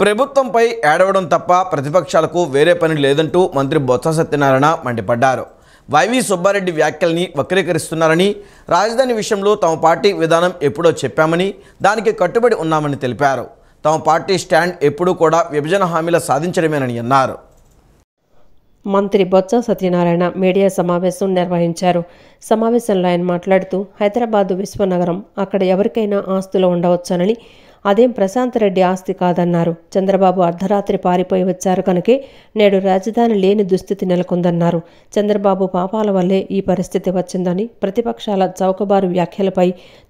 ప్రభుత్వంపై ఏడవడం తప్ప ప్రతిపక్షాలకు వేరే పని లేదంటూ మంత్రి బొత్స సత్యనారాయణ మండిపడ్డారు. వైవి సుబ్బారెడ్డి వ్యాఖ్యల్ని వక్రీకరిస్తున్నారని, రాజధాని విషయంలో తమ పార్టీ విధానం ఎప్పుడో చెప్పామని, దానికి కట్టుబడి ఉన్నామని తెలిపారు. తమ పార్టీ స్టాండ్ ఎప్పుడూ కూడా విభజన హామీల సాధించడమేనని అన్నారు. మంత్రి బొత్స సత్యనారాయణ మీడియా సమావేశం నిర్వహించారు. సమావేశంలో ఆయన మాట్లాడుతూ, హైదరాబాదు విశ్వనగరం, అక్కడ ఎవరికైనా ఆస్తులు ఉండవచ్చునని, అదేం ప్రశాంత్ రెడ్డి ఆస్తి కాదన్నారు. చంద్రబాబు అర్ధరాత్రి పారిపోయి వచ్చారు కనుకే నేడు రాజధాని లేని దుస్థితి నెలకొందన్నారు. చంద్రబాబు పాపాల వల్లే ఈ పరిస్థితి వచ్చిందని, ప్రతిపక్షాల చౌకబారు వ్యాఖ్యలపై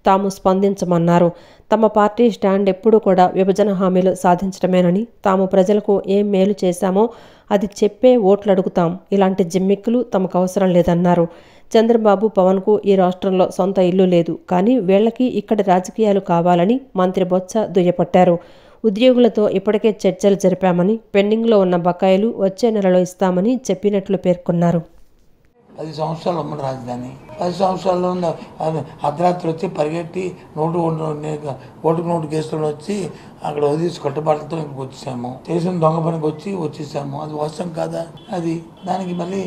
తాము స్పందించమన్నారు. తమ పార్టీ స్టాండ్ ఎప్పుడూ కూడా విభజన హామీలు సాధించడమేనని, తాము ప్రజలకు ఏం మేలు చేశామో అది చెప్పే ఓట్లు అడుగుతాం, ఇలాంటి జిమ్మిక్కులు తమకు అవసరం లేదన్నారు. చంద్రబాబు, పవన్కు ఈ రాష్ట్రంలో సొంత ఇల్లు లేదు, కానీ వీళ్లకి ఇక్కడి రాజకీయాలు కావాలని మంత్రి బొత్స దుయ్యపట్టారు. ఉద్యోగులతో ఇప్పటికే చర్చలు జరిపామని, పెండింగ్లో ఉన్న బకాయిలు వచ్చే నెలలో ఇస్తామని చెప్పినట్లు పేర్కొన్నారు. 10 సంవత్సరాలు ఉమ్మడి రాజధాని, 10 సంవత్సరాల్లో అర్ధరాత్రి వచ్చి పరిగెట్టి ఓటుకు నోటు కేసులు వచ్చి అక్కడ వదిలేసి కట్టుబాట్లతో ఇంటికి వచ్చేసాము. చేసిన దొంగ పనికి వచ్చేసాము. అది వాస్తవం కాదా? అది దానికి మళ్ళీ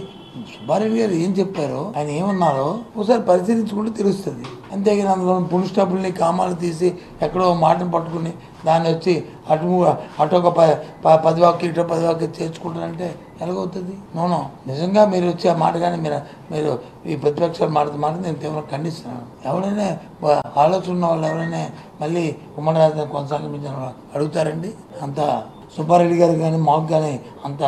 సుబ్బారెడ్డి గారు ఏం చెప్పారో, ఆయన ఏమన్నారో ఒకసారి పరిశీలించుకుంటే తెలుస్తుంది. అంతేగాని అందులో పుల్ స్టాపుల్ని కామాలు తీసి ఎక్కడో మాటను పట్టుకుని దాన్ని వచ్చి అటు ఒక 10 వాక్యం ఇటు 10 వాక్యం చేర్చుకుంటారంటే ఎలాగవుతుంది? నోనో, నిజంగా మీరు వచ్చి ఆ మాట కానీ మీరు ఈ ప్రతిపక్షాలు మాట నేను తీవ్రంగా ఖండిస్తున్నాను. ఎవరైనా ఆలోచన ఉన్న వాళ్ళు ఎవరైనా మళ్ళీ ఉమ్మడి రాజధాని కొనసాగించాలని అడుగుతారండి? అంత సుబ్బారెడ్డి గారు కానీ మాకు కానీ అంత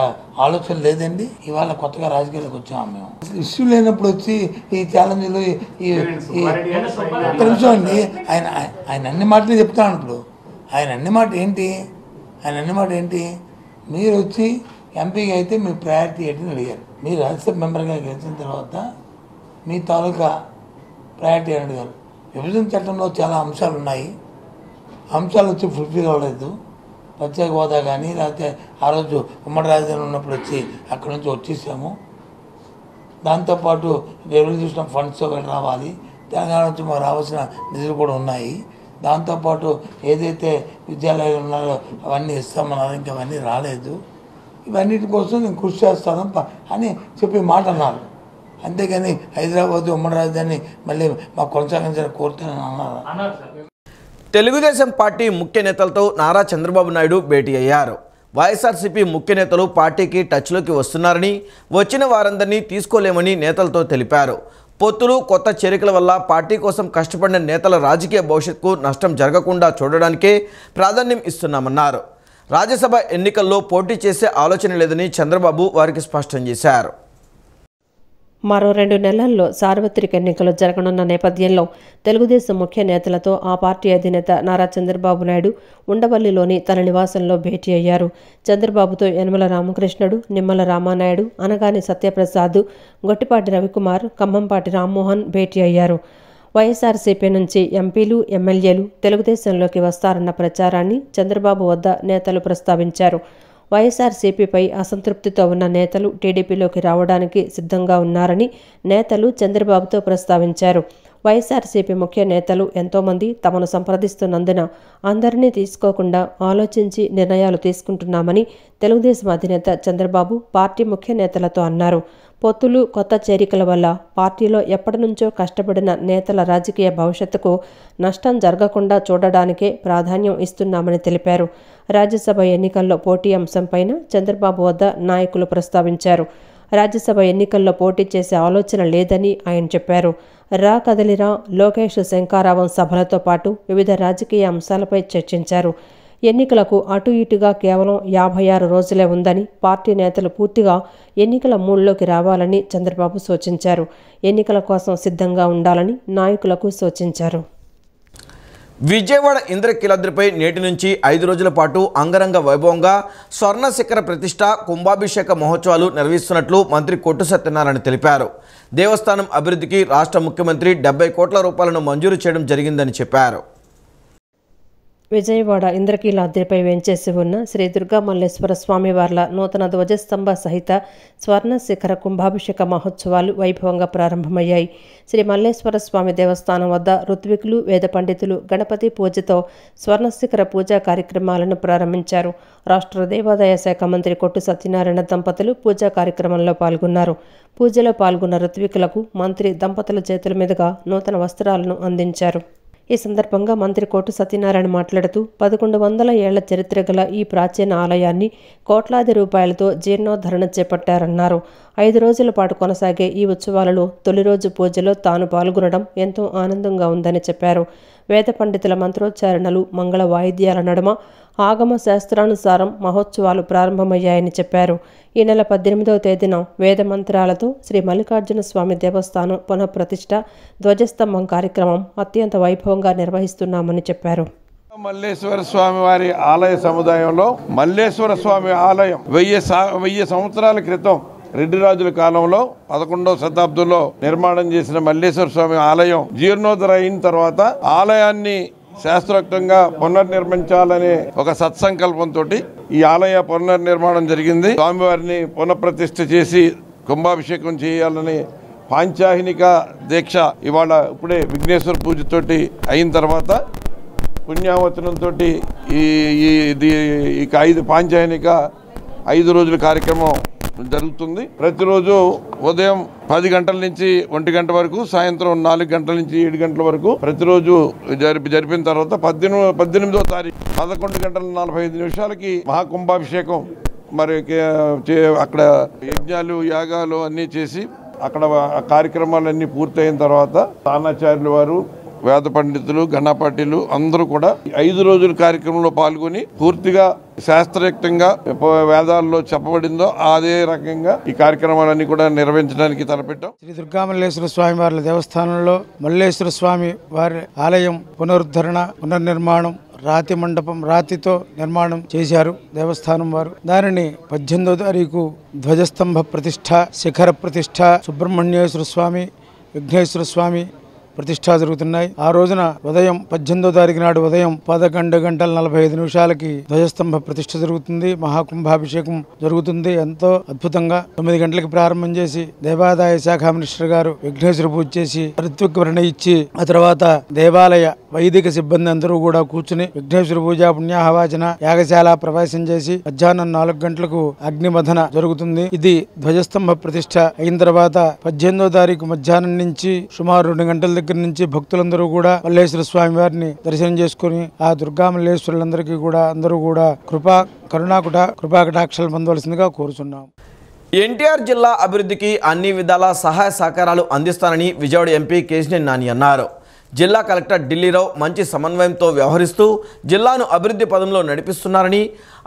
ఆలోచన లేదండి. ఇవాళ కొత్తగా రాజకీయాలకు వచ్చాము మేము. ఇష్యూ లేనప్పుడు వచ్చి ఈ ఛాలెంజ్లు తెలుసండి. ఆయన అన్ని మాటలు చెప్తాను. ఇప్పుడు ఆయన అన్ని మాట ఏంటి? మీరు వచ్చి ఎంపీగా అయితే మీ ప్రయారిటీ ఏంటని అడిగారు. మీరు రాజ్యసభ మెంబర్గా గెలిచిన తర్వాత మీ తాలూకా ప్రయారిటీ అని అడిగారు. విభజన చట్టంలో చాలా అంశాలు ఉన్నాయి. అంశాలు వచ్చి ఫుల్ఫిల్ అవ్వలేదు. ప్రత్యేక హోదా కానీ, లేకపోతే ఆ రోజు ఉమ్మడి రాజధాని ఉన్నప్పుడు వచ్చి అక్కడి నుంచి వచ్చేసాము. దాంతోపాటు రెవల్యూషన్ ఫండ్స్ రావాలి, తెలంగాణ నుంచి మాకు రావాల్సిన నిధులు కూడా ఉన్నాయి. దాంతోపాటు ఏదైతే విద్యాలయాలు ఉన్నారో అవన్నీ ఇస్తామన్నారు, ఇంకా అవన్నీ రాలేదు. ఇవన్నిటి కోసం నేను కృషి చేస్తాను అని చెప్పి మాట అన్నారు. అంతేగాని హైదరాబాద్ ఉమ్మడి రాజధాని మళ్ళీ మాకు కొనసాగించాలని కోరుతానని అన్నారు. తెలుగుదేశం పార్టీ ముఖ్య నేతలతో నారా చంద్రబాబు నాయుడు భేటీ అయ్యారు. వైఎస్ఆర్సీపీ ముఖ్య నేతలు పార్టీకి టచ్లోకి వస్తున్నారని, వచ్చిన వారందరినీ తీసుకోలేమని నేతలతో తెలిపారు. పొత్తులు, కొత్త చేరికల వల్ల పార్టీ కోసం కష్టపడిన నేతల రాజకీయ భవిష్యత్తుకు నష్టం జరగకుండా చూడడానికే ప్రాధాన్యం ఇస్తున్నామన్నారు. రాజ్యసభ ఎన్నికల్లో పోటీ చేసే ఆలోచన లేదని చంద్రబాబు వారికి స్పష్టం చేశారు. మరో 2 నెలల్లో సార్వత్రిక ఎన్నికలు జరగనున్న నేపథ్యంలో తెలుగుదేశం ముఖ్య నేతలతో ఆ పార్టీ అధినేత నారా చంద్రబాబు నాయుడు ఉండవల్లిలోని తన నివాసంలో భేటీ అయ్యారు. చంద్రబాబుతో యనమల రామకృష్ణుడు, నిమ్మల రామానాయుడు, అనగాని సత్యప్రసాద్, గొట్టిపాటి రవికుమార్, ఖమ్మంపాటి రామ్మోహన్ భేటీ అయ్యారు. వైఎస్ఆర్సీపీ నుంచి ఎంపీలు, ఎమ్మెల్యేలు తెలుగుదేశంలోకి వస్తారన్న ప్రచారాన్ని చంద్రబాబు వద్ద నేతలు ప్రస్తావించారు. వైఎస్ఆర్సీపీపై అసంతృప్తితో ఉన్న నేతలు టీడీపీలోకి రావడానికి సిద్ధంగా ఉన్నారని నేతలు చంద్రబాబుతో ప్రస్తావించారు. వైఎస్ఆర్సీపీ ముఖ్య నేతలు ఎంతోమంది తమను సంప్రదిస్తున్నందున అందరినీ తీసుకోకుండా ఆలోచించి నిర్ణయాలు తీసుకుంటున్నామని తెలుగుదేశం అధినేత చంద్రబాబు పార్టీ ముఖ్య నేతలతో అన్నారు. పొత్తులు, కొత్త చేరికల వల్ల పార్టీలో ఎప్పటి నుంచో కష్టపడిన నేతల రాజకీయ భవిష్యత్తుకు నష్టం జరగకుండా చూడడానికే ప్రాధాన్యం ఇస్తున్నామని తెలిపారు. రాజ్యసభ ఎన్నికల్లో పోటీ అంశంపైన చంద్రబాబు వద్ద నాయకులు ప్రస్తావించారు. రాజ్యసభ ఎన్నికల్లో పోటీ చేసే ఆలోచన లేదని ఆయన చెప్పారు. రా కదలిరా, లోకేష్, శంకారావం సభలతో పాటు వివిధ రాజకీయ అంశాలపై చర్చించారు. ఎన్నికలకు అటు ఇటుగా కేవలం 56 రోజులే ఉందని, పార్టీ నేతలు పూర్తిగా ఎన్నికల మూడ్లోకి రావాలని చంద్రబాబు సూచించారు. ఎన్నికల కోసం సిద్ధంగా ఉండాలని నాయకులకు సూచించారు. విజయవాడ ఇంద్రకీలాద్రిపై నేటి నుంచి 5 రోజుల పాటు అంగరంగ వైభవంగా స్వర్ణ శిఖర ప్రతిష్ఠ, కుంభాభిషేక మహోత్సవాలు నిర్వహిస్తున్నట్లు మంత్రి కొట్టు సత్యనారాయణ తెలిపారు. దేవస్థానం అభివృద్ధికి రాష్ట్ర ముఖ్యమంత్రి 70 కోట్ల రూపాయలను మంజూరు చేయడం జరిగిందని చెప్పారు. విజయవాడ ఇంద్రకీలాద్రిపై వేంచేసి ఉన్న శ్రీ దుర్గా మల్లేశ్వర స్వామివార్ల నూతన ధ్వజస్తంభ సహిత స్వర్ణ శిఖర కుంభాభిషేక మహోత్సవాలు వైభవంగా ప్రారంభమయ్యాయి. శ్రీ మల్లేశ్వర స్వామి దేవస్థానం వద్ద ఋత్వికులు, వేద పండితులు గణపతి పూజతో స్వర్ణ శిఖర పూజా కార్యక్రమాలను ప్రారంభించారు. రాష్ట్ర దేవాదాయ శాఖ మంత్రి కొట్టు సత్యనారాయణ దంపతులు పూజా కార్యక్రమంలో పాల్గొన్నారు. పూజలో పాల్గొన్న ఋత్వికులకు మంత్రి దంపతుల చేతుల మీదుగా నూతన వస్త్రాలను అందించారు. ఈ సందర్భంగా మంత్రి కోటు సత్యనారాయణ మాట్లాడుతూ 1100 ఏళ్ల చరిత్ర గల ఈ ప్రాచీన ఆలయాన్ని కోట్లాది రూపాయలతో జీర్ణోద్ధరణ చేపట్టారన్నారు. 5 రోజుల పాటు కొనసాగే ఈ ఉత్సవాలలో తొలి రోజు పూజలో తాను పాల్గొనడం ఎంతో ఆనందంగా ఉందని చెప్పారు. వేద పండితుల మంత్రోచ్చారణలు, మంగళ వాయిద్యాల నడుమ ఆగమ శాస్త్రానుసారం మహోత్సవాలు ప్రారంభమయ్యాయని చెప్పారు. ఈ నెల 18వ తేదీన వేద మంత్రాలతో శ్రీ మల్లికార్జున స్వామి దేవస్థానం పునఃప్రతిష్ఠ ధ్వజస్తంభం కార్యక్రమం అత్యంత వైభవంగా నిర్వహిస్తున్నామని చెప్పారు. మల్లేశ్వర స్వామి వారి ఆలయ సముదాయంలో మల్లేశ్వర స్వామి ఆలయం 1000 సంవత్సరాల క్రితం రెడ్డి రాజుల కాలంలో 11వ శతాబ్దంలో నిర్మాణం చేసిన మల్లేశ్వర స్వామి ఆలయం జీర్ణోద్ధరణ అయిన తర్వాత ఆలయాన్ని శాస్త్రోక్తంగా పునర్నిర్మించాలనే ఒక సత్సంకల్పంతో ఈ ఆలయ పునర్నిర్మాణం జరిగింది. స్వామివారిని పునఃప్రతిష్ఠ చేసి కుంభాభిషేకం చేయాలని పాంచాహినిక దీక్ష ఇవాళ ఇప్పుడే విఘ్నేశ్వర పూజతోటి అయిన తర్వాత పుణ్యావచనంతో ఈ 5 పాంచాహినిక 5 రోజుల కార్యక్రమం జరుగుతుంది. ప్రతిరోజు ఉదయం 10 గంటల నుంచి 1 గంట వరకు, సాయంత్రం 4 గంటల నుంచి 7 గంటల వరకు ప్రతిరోజు జరిపిన తర్వాత 18వ తారీఖు 11 గంటల 45 నిమిషాలకి మహాకుంభాభిషేకం మరి అక్కడ యజ్ఞాలు, యాగాలు అన్నీ చేసి అక్కడ కార్యక్రమాలన్నీ పూర్తయిన తర్వాత స్థానాచార్యుల వారు, వేద పండితులు, గణపాటిలు అందరూ కూడా 5 రోజుల కార్యక్రమంలో పాల్గొని పూర్తిగా శాస్త్రయుక్తంగా వేదాల్లో చెప్పబడిందో అదే రకంగా ఈ కార్యక్రమాలన్నీ కూడా నిర్వహించడానికి తలపెట్టాం. శ్రీ దుర్గా మల్లేశ్వర స్వామి వారి దేవస్థానంలో మల్లేశ్వర స్వామి వారి ఆలయం పునర్నిర్మాణం, రాతి మండపం, రాతితో నిర్మాణం చేశారు దేవస్థానం వారు. దానిని 18వ తారీఖు ధ్వజస్తంభ ప్రతిష్ఠ, శిఖర ప్రతిష్ఠ, సుబ్రహ్మణ్యేశ్వర స్వామి, విఘ్నేశ్వర స్వామి ప్రతిష్ఠ జరుగుతున్నాయి. ఆ రోజున ఉదయం 18వ తారీఖు నాడు ఉదయం 11 గంటల 45 నిమిషాలకి ధ్వజస్తంభ ప్రతిష్ఠ జరుగుతుంది. మహాకుంభాభిషేకం జరుగుతుంది. ఎంతో అద్భుతంగా 9 గంటలకు ప్రారంభం చేసి దేవాదాయ శాఖ మినిస్టర్ గారు విఘ్నేశ్వర పూజ చేసి ఋత్విక్ వ్రణ ఇచ్చి ఆ తర్వాత దేవాలయ వైదిక సిబ్బంది అందరూ కూడా కూర్చుని విఘ్నేశ్వర పూజ, పుణ్యాహవాచన, యాగశాల ప్రవేశం చేసి మధ్యాహ్నం 4 గంటలకు అగ్నిమథన జరుగుతుంది. ఇది ధ్వజస్తంభ ప్రతిష్ఠ అయిన తర్వాత 18వ తారీఖు మధ్యాహ్నం నుంచి సుమారు 2 గంటల దగ్గర నుంచి భక్తులందరూ కూడా మల్లేశ్వర స్వామి వారిని దర్శనం చేసుకుని ఆ దుర్గా మల్లేశ్వరులందరికీ కూడా అందరూ కూడా కృపాకటాక్షలు పొందవలసిందిగా కోరుచున్నాం. ఎన్టీఆర్ జిల్లా అభివృద్ధికి అన్ని విధాల సహాయ సహకారాలు అందిస్తానని విజయవాడ ఎంపీ కేశినేని నాని అన్నారు. జిల్లా కలెక్టర్ ఢిల్లీరావు మంచి సమన్వయంతో వ్యవహరిస్తూ జిల్లాను అభివృద్ధి పదంలో నడిపిస్తున్నారని,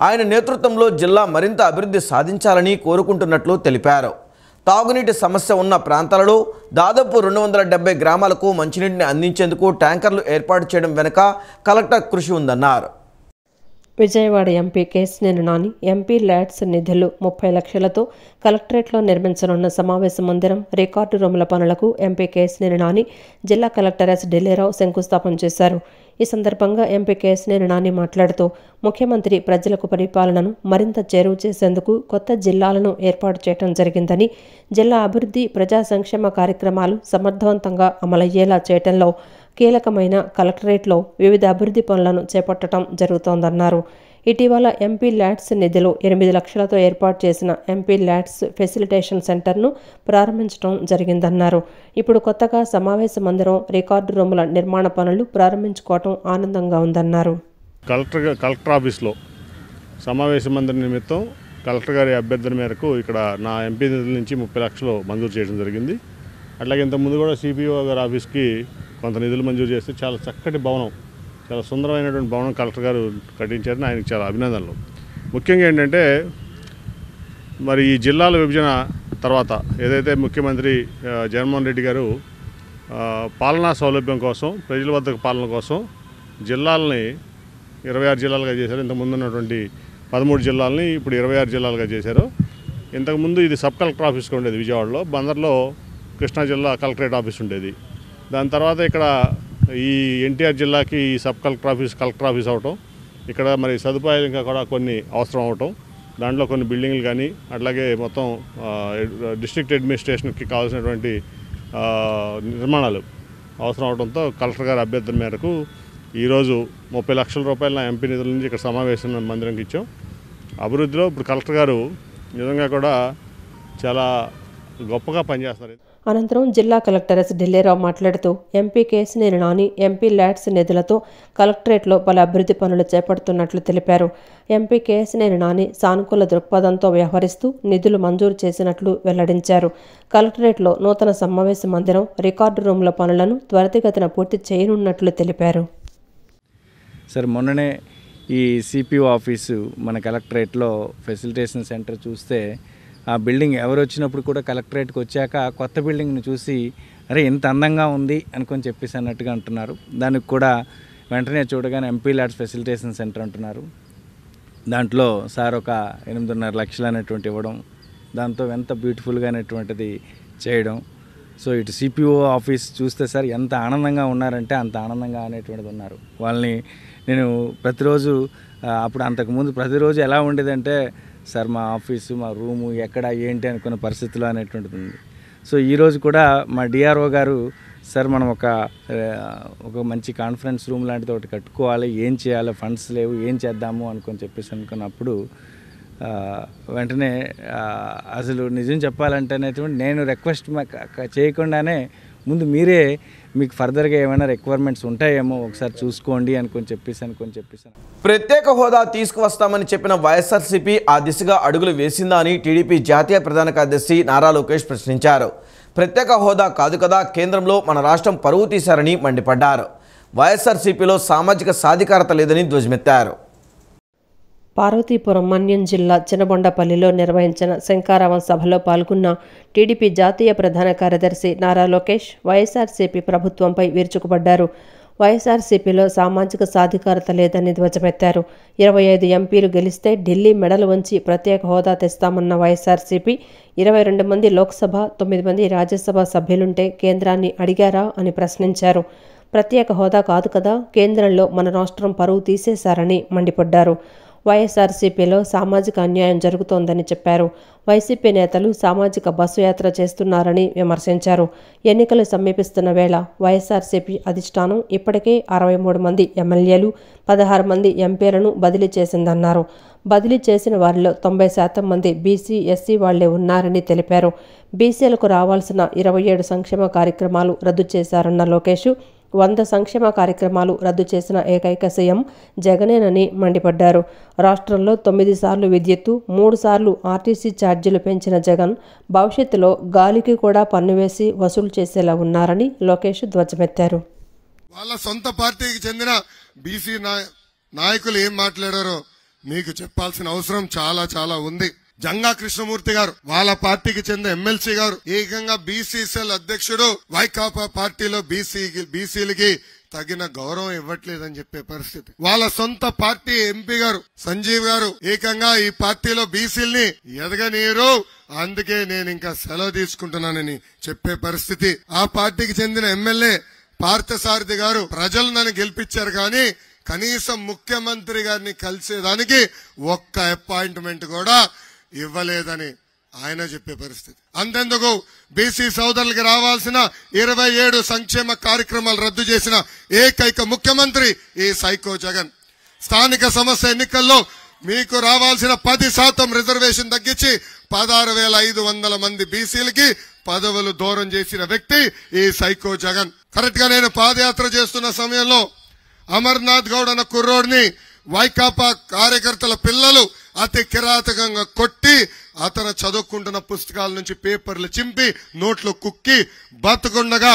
ఆయన నేతృత్వంలో జిల్లా మరింత అభివృద్ధి సాధించాలని కోరుకుంటున్నట్లు తెలిపారు. తాగునీటి సమస్య ఉన్న ప్రాంతాలలో దాదాపు 270 గ్రామాలకు మంచినీటిని అందించేందుకు ట్యాంకర్లు ఏర్పాటు చేయడం వెనుక కలెక్టర్ కృషి ఉందన్నారు. Vijayawada MP Kesineni Nani MP LADS నిధులు 30 లక్షలతో కలెక్టరేట్లో నిర్మించనున్న సమావేశ మందిరం, రికార్డు రూముల పనులకు ఎంపీ కేశినేని నాని, జిల్లా కలెక్టర్ ఎస్ ఢిల్లీరావు శంకుస్థాపన చేశారు. ఈ సందర్భంగా ఎంపీ కేశినేని నాని మాట్లాడుతూ ముఖ్యమంత్రి ప్రజలకు పరిపాలనను మరింత చేరువ చేసేందుకు కొత్త జిల్లాలను ఏర్పాటు చేయడం జరిగిందని, జిల్లా అభివృద్ధి, ప్రజా సంక్షేమ కార్యక్రమాలు సమర్థవంతంగా అమలయ్యేలా చేయడంలో కీలకమైన కలెక్టరేట్లో వివిధ అభివృద్ధి పనులను చేపట్టడం జరుగుతోందన్నారు. ఇటీవల ఎంపీ ల్యాడ్స్ నిధులు 8 లక్షలతో ఏర్పాటు చేసిన ఎంపీ ల్యాడ్స్ ఫెసిలిటేషన్ సెంటర్ను ప్రారంభించడం జరిగిందన్నారు. ఇప్పుడు కొత్తగా సమావేశ మందిరం, రికార్డు రూముల నిర్మాణ పనులు ప్రారంభించుకోవడం ఆనందంగా ఉందన్నారు. కలెక్టర్ ఆఫీస్లో సమావేశ మందిరం నిమిత్తం కలెక్టర్ గారి అభ్యర్థన మేరకు ఇక్కడ నా ఎంపీ నిధుల నుంచి 30 లక్షలు మంజూరు చేయడం జరిగింది. అట్లాగే ఇంతకుముందు కూడా సిపిఓ గారి ఆఫీస్కి కొంత నిధులు మంజూరు చేస్తే చాలా చక్కటి భవనం, చాలా సుందరమైనటువంటి భవనం కలెక్టర్ గారు కట్టించారని ఆయనకు చాలా అభినందనలు. ముఖ్యంగా ఏంటంటే మరి ఈ జిల్లాల విభజన తర్వాత ఏదైతే ముఖ్యమంత్రి జగన్మోహన్ రెడ్డి గారు పాలనా సౌలభ్యం కోసం, ప్రజల వద్దకు పాలన కోసం జిల్లాలని 26 జిల్లాలుగా చేశారు. ఇంతకుముందు ఉన్నటువంటి 13 జిల్లాలని ఇప్పుడు 26 జిల్లాలుగా చేశారు. ఇంతకుముందు ఇది సబ్ కలెక్టర్ ఆఫీస్గా ఉండేది విజయవాడలో, బందర్లో కృష్ణా జిల్లా కలెక్టరేట్ ఆఫీస్ ఉండేది. దాని తర్వాత ఇక్కడ ఈ ఎన్టీఆర్ జిల్లాకి ఈ సబ్ కలెక్టర్ ఆఫీస్ అవటం, ఇక్కడ మరి సదుపాయాలు ఇంకా కూడా కొన్ని అవసరం అవటం, దాంట్లో కొన్ని బిల్డింగ్లు కానీ అట్లాగే మొత్తం డిస్ట్రిక్ట్ అడ్మినిస్ట్రేషన్కి కావాల్సినటువంటి నిర్మాణాలు అవసరం అవడంతో కలెక్టర్ గారి అభ్యర్థన మేరకు ఈరోజు 30 లక్షల రూపాయల నా ఎంపీ నిధుల నుంచి ఇక్కడ సమావేశం మందిరంకి ఇచ్చాం. అభివృద్ధిలో ఇప్పుడు కలెక్టర్ గారు నిజంగా కూడా చాలా గొప్పగా పనిచేస్తారు. అనంతరం జిల్లా కలెక్టర్ ఎస్ ఢిల్లీరావు మాట్లాడుతూ MP Kesineni Nani MP LADS నిధులతో కలెక్టరేట్లో పలు అభివృద్ధి పనులు చేపడుతున్నట్లు తెలిపారు. ఎంపీ కేశినేని నాని సానుకూల దృక్పథంతో వ్యవహరిస్తూ నిధులు మంజూరు చేసినట్లు వెల్లడించారు. కలెక్టరేట్లో నూతన సమావేశ మందిరం, రికార్డు రూమ్ల పనులను త్వరితగతిన పూర్తి చేయనున్నట్లు తెలిపారు. సార్, మొన్ననే ఈ సిపిఓ ఆఫీసు మన కలెక్టరేట్లో ఫెసిలిటేషన్ సెంటర్ చూస్తే ఆ బిల్డింగ్ ఎవరు వచ్చినప్పుడు కూడా కలెక్టరేట్కి వచ్చాక కొత్త బిల్డింగ్ని చూసి అరే ఇంత అందంగా ఉంది అనుకొని చెప్పేసి అన్నట్టుగా అంటున్నారు. దానికి కూడా వెంటనే చూడగానే ఎంపీ ల్యాడ్స్ ఫెసిలిటేషన్ సెంటర్ అంటున్నారు. దాంట్లో సార్ ఒక 8.5 లక్షలు అనేటువంటి ఇవ్వడం, దాంతో ఎంత బ్యూటిఫుల్గా అనేటువంటిది చేయడం. సో ఇటు సిపిఓ ఆఫీస్ చూస్తే సార్ ఎంత ఆనందంగా ఉన్నారంటే అంత ఆనందంగా అనేటువంటిది ఉన్నారు. వాళ్ళని నేను ప్రతిరోజు అప్పుడు అంతకుముందు ప్రతిరోజు ఎలా ఉండేదంటే సార్ మా ఆఫీసు మా రూము ఎక్కడ ఏంటి అనుకున్న పరిస్థితులు అనేటువంటిది ఉంది. సో ఈరోజు కూడా మా డిఆర్ఓ గారు సార్ మనం ఒక మంచి కాన్ఫరెన్స్ రూమ్ లాంటిది ఒకటి కట్టుకోవాలి, ఏం చేయాలి, ఫండ్స్ లేవు, ఏం చేద్దాము అనుకున్నప్పుడు వెంటనే అసలు నిజం చెప్పాలంటేనేటువంటి నేను రిక్వెస్ట్ చేయకుండానే ముందు మీరే మీకు ఫర్దర్గా ఏమైనా రిక్వైర్మెంట్స్ ఉంటాయేమో ఒకసారి చూసుకోండి అనుకొని చెప్పేసి ప్రత్యేక హోదా తీసుకువస్తామని చెప్పిన వైఎస్ఆర్సీపీ ఆ దిశగా అడుగులు వేసిందా అని టీడీపీ జాతీయ ప్రధాన కార్యదర్శి నారా లోకేష్ ప్రశ్నించారు. ప్రత్యేక హోదా కాదు కదా కేంద్రంలో మన రాష్ట్రం పరువు తీశారని మండిపడ్డారు. వైఎస్ఆర్సీపీలో సామాజిక సాధికారత లేదని ధ్వజమెత్తారు. పార్వతీపురం మన్యం జిల్లా చినబొండపల్లిలో నిర్వహించిన శంకారావం సభలో పాల్గొన్న టీడీపీ జాతీయ ప్రధాన కార్యదర్శి నారా లోకేష్ వైఎస్ఆర్సీపీ ప్రభుత్వంపై విరుచుకుపడ్డారు. వైఎస్ఆర్సీపీలో సామాజిక సాధికారత లేదని ధ్వజమెత్తారు. 25 ఎంపీలు గెలిస్తే ఢిల్లీ మెడలు వంచి ప్రత్యేక హోదా తెస్తామన్న వైఎస్ఆర్సీపీ 22 మంది లోక్సభ, 9 మంది రాజ్యసభ సభ్యులుంటే కేంద్రాన్ని అడిగారా అని ప్రశ్నించారు. ప్రత్యేక హోదా కాదు కదా కేంద్రంలో మన రాష్ట్రం పరువు తీసేశారని మండిపడ్డారు. వైఎస్ఆర్సీపీలో సామాజిక అన్యాయం జరుగుతోందని చెప్పారు. వైసీపీ నేతలు సామాజిక బస్సు యాత్ర చేస్తున్నారని విమర్శించారు. ఎన్నికలు సమీపిస్తున్న వేళ వైఎస్ఆర్సీపీ అధిష్టానం ఇప్పటికే 63 మంది ఎమ్మెల్యేలు, 16 మంది ఎంపీలను బదిలీ చేసిందన్నారు. బదిలీ చేసిన వారిలో 90% మంది బీసీ, ఎస్సీ వాళ్లే ఉన్నారని తెలిపారు. బీసీలకు రావాల్సిన 27 సంక్షేమ కార్యక్రమాలు రద్దు చేశారన్న లోకేష్ 100 సంక్షేమ కార్యక్రమాలు రద్దు చేసిన ఏకైక సీఎం జగనేనని మండిపడ్డారు. రాష్ట్రంలో 9 సార్లు విద్యుత్తు, 3 సార్లు ఆర్టీసీ ఛార్జీలు పెంచిన జగన్ భవిష్యత్తులో గాలికి కూడా పన్ను వేసి వసూలు చేసేలా ఉన్నారని లోకేష్ ధ్వజమెత్తారు. వాళ్ళ సొంత పార్టీకి చెందిన బీసీ నాయకులు ఏం మాట్లాడారో మీకు చెప్పాల్సిన అవసరం చాలా ఉంది. జంగా కృష్ణమూర్తి గారు వాళ్ళ పార్టీకి చెందిన ఎమ్మెల్సీ గారు ఏకంగా బీసీసీఎల్ అధ్యక్షుడు వైకాపా పార్టీలో బీసీలకి తగిన గౌరవం ఇవ్వట్లేదని చెప్పే పరిస్థితి. వాళ్ళ సొంత పార్టీ ఎంపీ గారు సంజీవ్ గారు ఏకంగా ఈ పార్టీలో బీసీల్ని ఎదగనీరు, అందుకే నేను ఇంకా సెలవు తీసుకుంటున్నానని చెప్పే పరిస్థితి. ఆ పార్టీకి చెందిన ఎమ్మెల్యే పార్థసారథి గారు ప్రజలు నన్ను గెలిపించారు కానీ కనీసం ముఖ్యమంత్రి గారిని కలిసేదానికి ఒక్క అపాయింట్మెంట్ కూడా ఇవ్వలేదని ఆయన చెప్పే పరిస్థితి. అంతెందుకు బీసీ సోదరులకి రావాల్సిన 27 సంక్షేమ కార్యక్రమాలు రద్దు చేసిన ఏకైక ముఖ్యమంత్రి ఈ సైకో జగన్. స్థానిక సంస్థ ఎన్నికల్లో మీకు రావాల్సిన 10% రిజర్వేషన్ తగ్గించి 16,500 మంది బీసీలకి పదవులు దూరం చేసిన వ్యక్తి ఈ సైకో జగన్. కరెక్ట్ గా నేను పాదయాత్ర చేస్తున్న సమయంలో అమర్నాథ్ గౌడ్ అన్న కుర్రోడిని వైకాపా కార్యకర్తల పిల్లలు అతి కిరాతకంగా కొట్టి అతను చదువుకుంటున్న పుస్తకాల నుంచి పేపర్లు చింపి నోట్లో కుక్కి బతుకుండగా